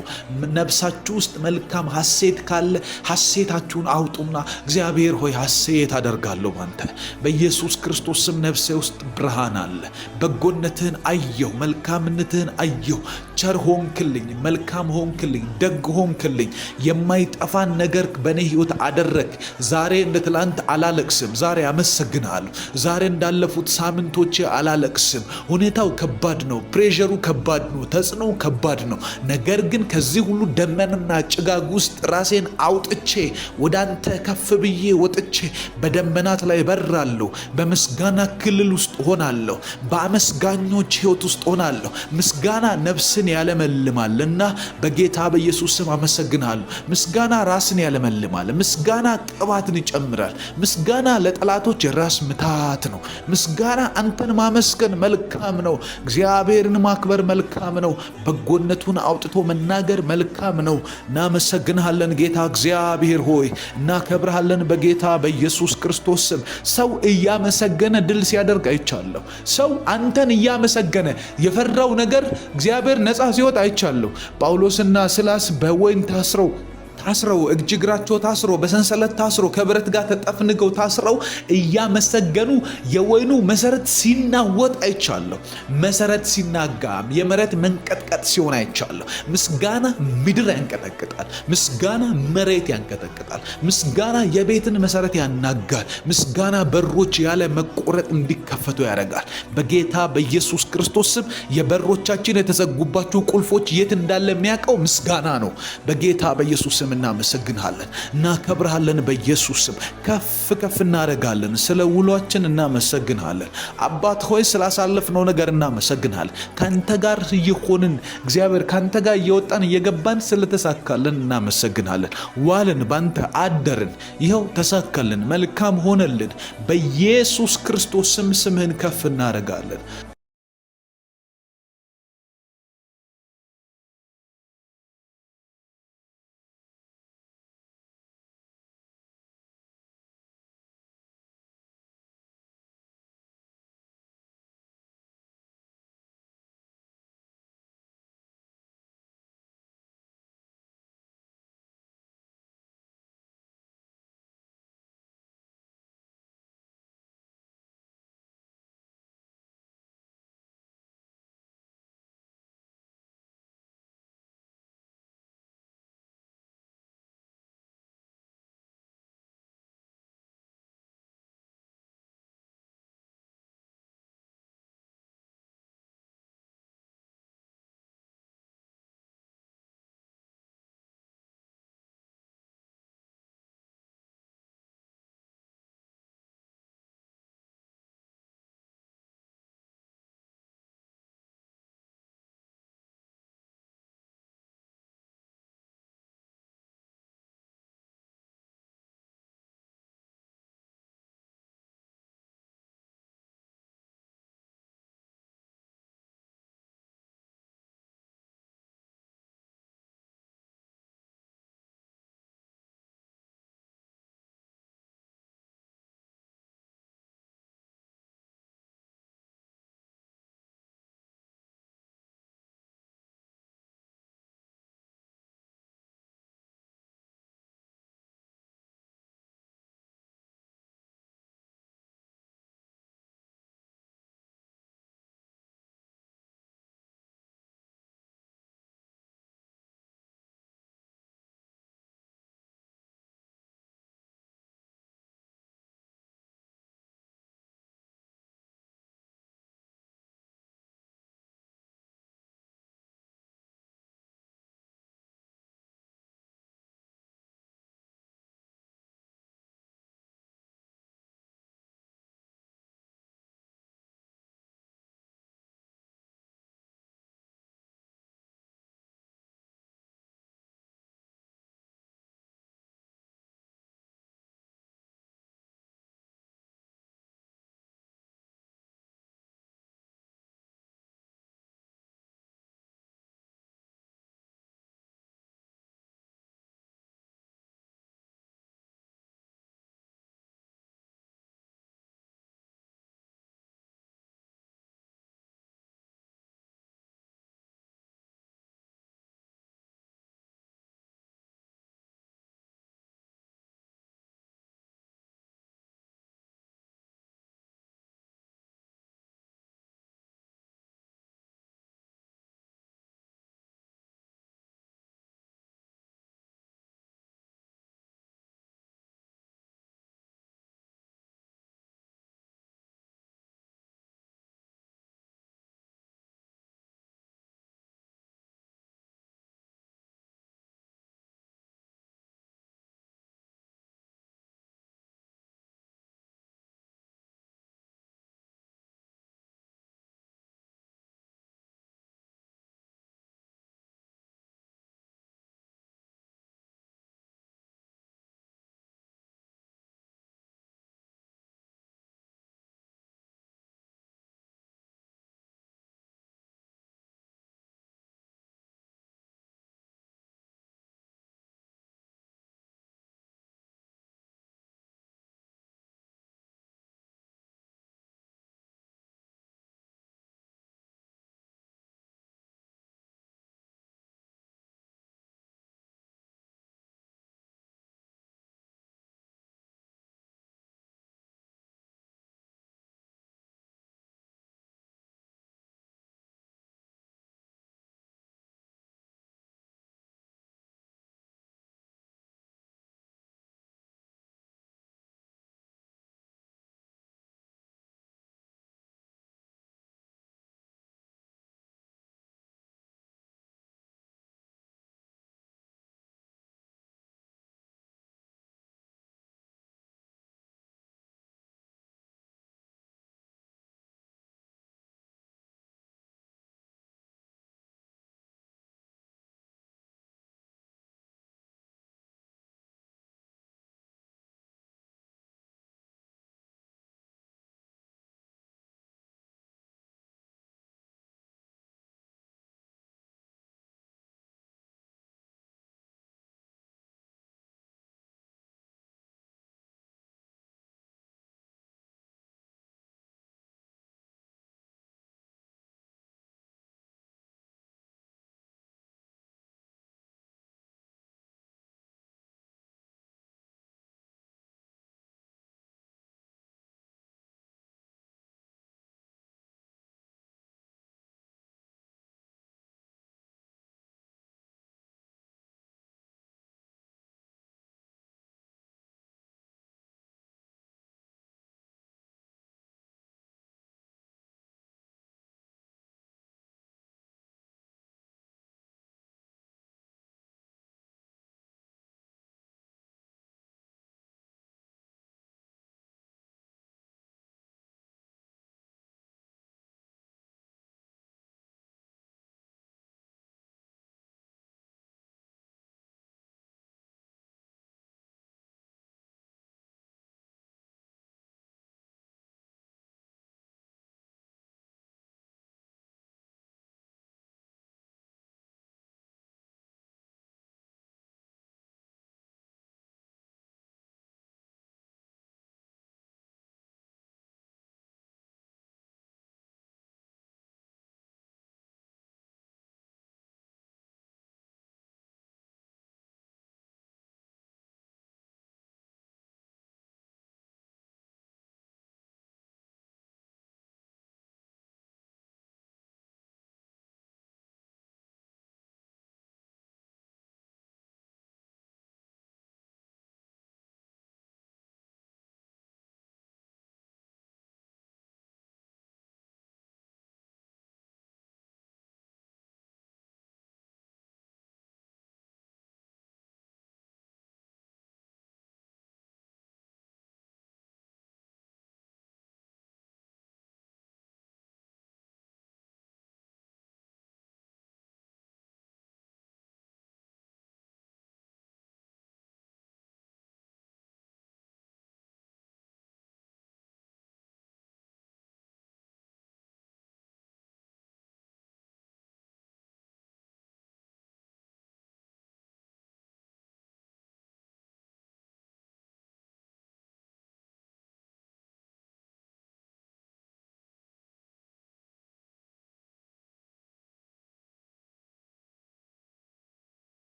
ነፍሳችሁ ውስጥ መልካም ሐሴት ካለ ሐሴታችሁን አውጡና እግዚአብሔር ሆይ ሐሴት አደርጋለሁ ባንተ በኢየሱስ ክርስቶስ ስም። ነፍሴ ውስጥ ብርሃን አለ። በጎነትህን አየሁ፣ መልካምነትህን አየሁ። ቸር ሆንክልኝ፣ መልካም ሆንክልኝ፣ ደግ ሆንክልኝ። የማይጠፋን ነገር በእኔ ሕይወት አደረግ። ዛሬ እንደ ትላንት አላለቅስም። ዛሬ አመሰግንሃለሁ። ዛሬ እንዳለፉት ሳምንቶቼ አላለቅስም። ሁኔታው ከባድ ነው፣ ፕሬሸሩ ከባድ ነው፣ ተጽዕኖው ከባድ ነው። ነገር ግን ከዚህ ሁሉ ደመናና ጭጋግ ውስጥ ራሴን አውጥቼ ወደ አንተ ከፍ ብዬ ወጥቼ በደመናት ላይ በራለሁ። በምስጋና ክልል ውስጥ ሆናለሁ። በአመስጋኞች ሕይወት ውስጥ ሆናለሁ። ምስጋና ነፍስን ያለመልማልና በጌታ በኢየሱስ ስም አመሰግናለሁ። ምስጋና ራስን ያለመልማል። ምስጋና ቅባትን ይጨምራል። ምስጋና ለጠላቶች ራስ ምታት ነው። ምስጋና አንተን ማመስገን መልካም ነው። እግዚአብሔርን ማክበር መልካም ነው። በጎነቱን አውጥቶ መናገር መልካም ነው። እናመሰግንሃለን ጌታ እግዚአብሔር ሆይ፣ እናከብርሃለን በጌታ በኢየሱስ ክርስቶስ ስም። ሰው እያመሰገነ ድል ሲያደርግ አይቻለሁ። ሰው አንተን እያመሰገነ የፈራው ነገር እግዚአብሔር ነፃ ሲወጣ አይቻለሁ። ጳውሎስና ሲላስ በወይን ታስረው እጅ እግራቸው ታስሮ በሰንሰለት ታስሮ ከብረት ጋር ተጠፍንገው ታስረው እያመሰገኑ የወይኑ መሰረት ሲናወጥ አይቻለሁ። መሰረት ሲናጋ የመሬት መንቀጥቀጥ ሲሆን አይቻለሁ። ምስጋና ምድር ያንቀጠቅጣል። ምስጋና መሬት ያንቀጠቅጣል። ምስጋና የቤትን መሰረት ያናጋል። ምስጋና በሮች ያለ መቆረጥ እንዲከፈቱ ያደርጋል። በጌታ በኢየሱስ ክርስቶስ ስም የበሮቻችን የተዘጉባቸው ቁልፎች የት እንዳለ የሚያውቀው ምስጋና ነው። በጌታ በኢየሱስ ስም እናመሰግንሃለን፣ እናከብርሃለን። በኢየሱስ ስም ከፍ እናደርጋለን። ስለ ውሏችን እናመሰግንሃለን። አባት ሆይ ስላሳለፍነው ነገር እናመሰግንሃለን። ካንተ ጋር እየሆንን እግዚአብሔር ካንተ ጋር እየወጣን እየገባን ስለተሳካልን እናመሰግንሃለን። ዋልን፣ ባንተ አደርን፣ ይኸው ተሳካልን፣ መልካም ሆነልን። በኢየሱስ ክርስቶስ ስም ስምህን ከፍ እናደርጋለን።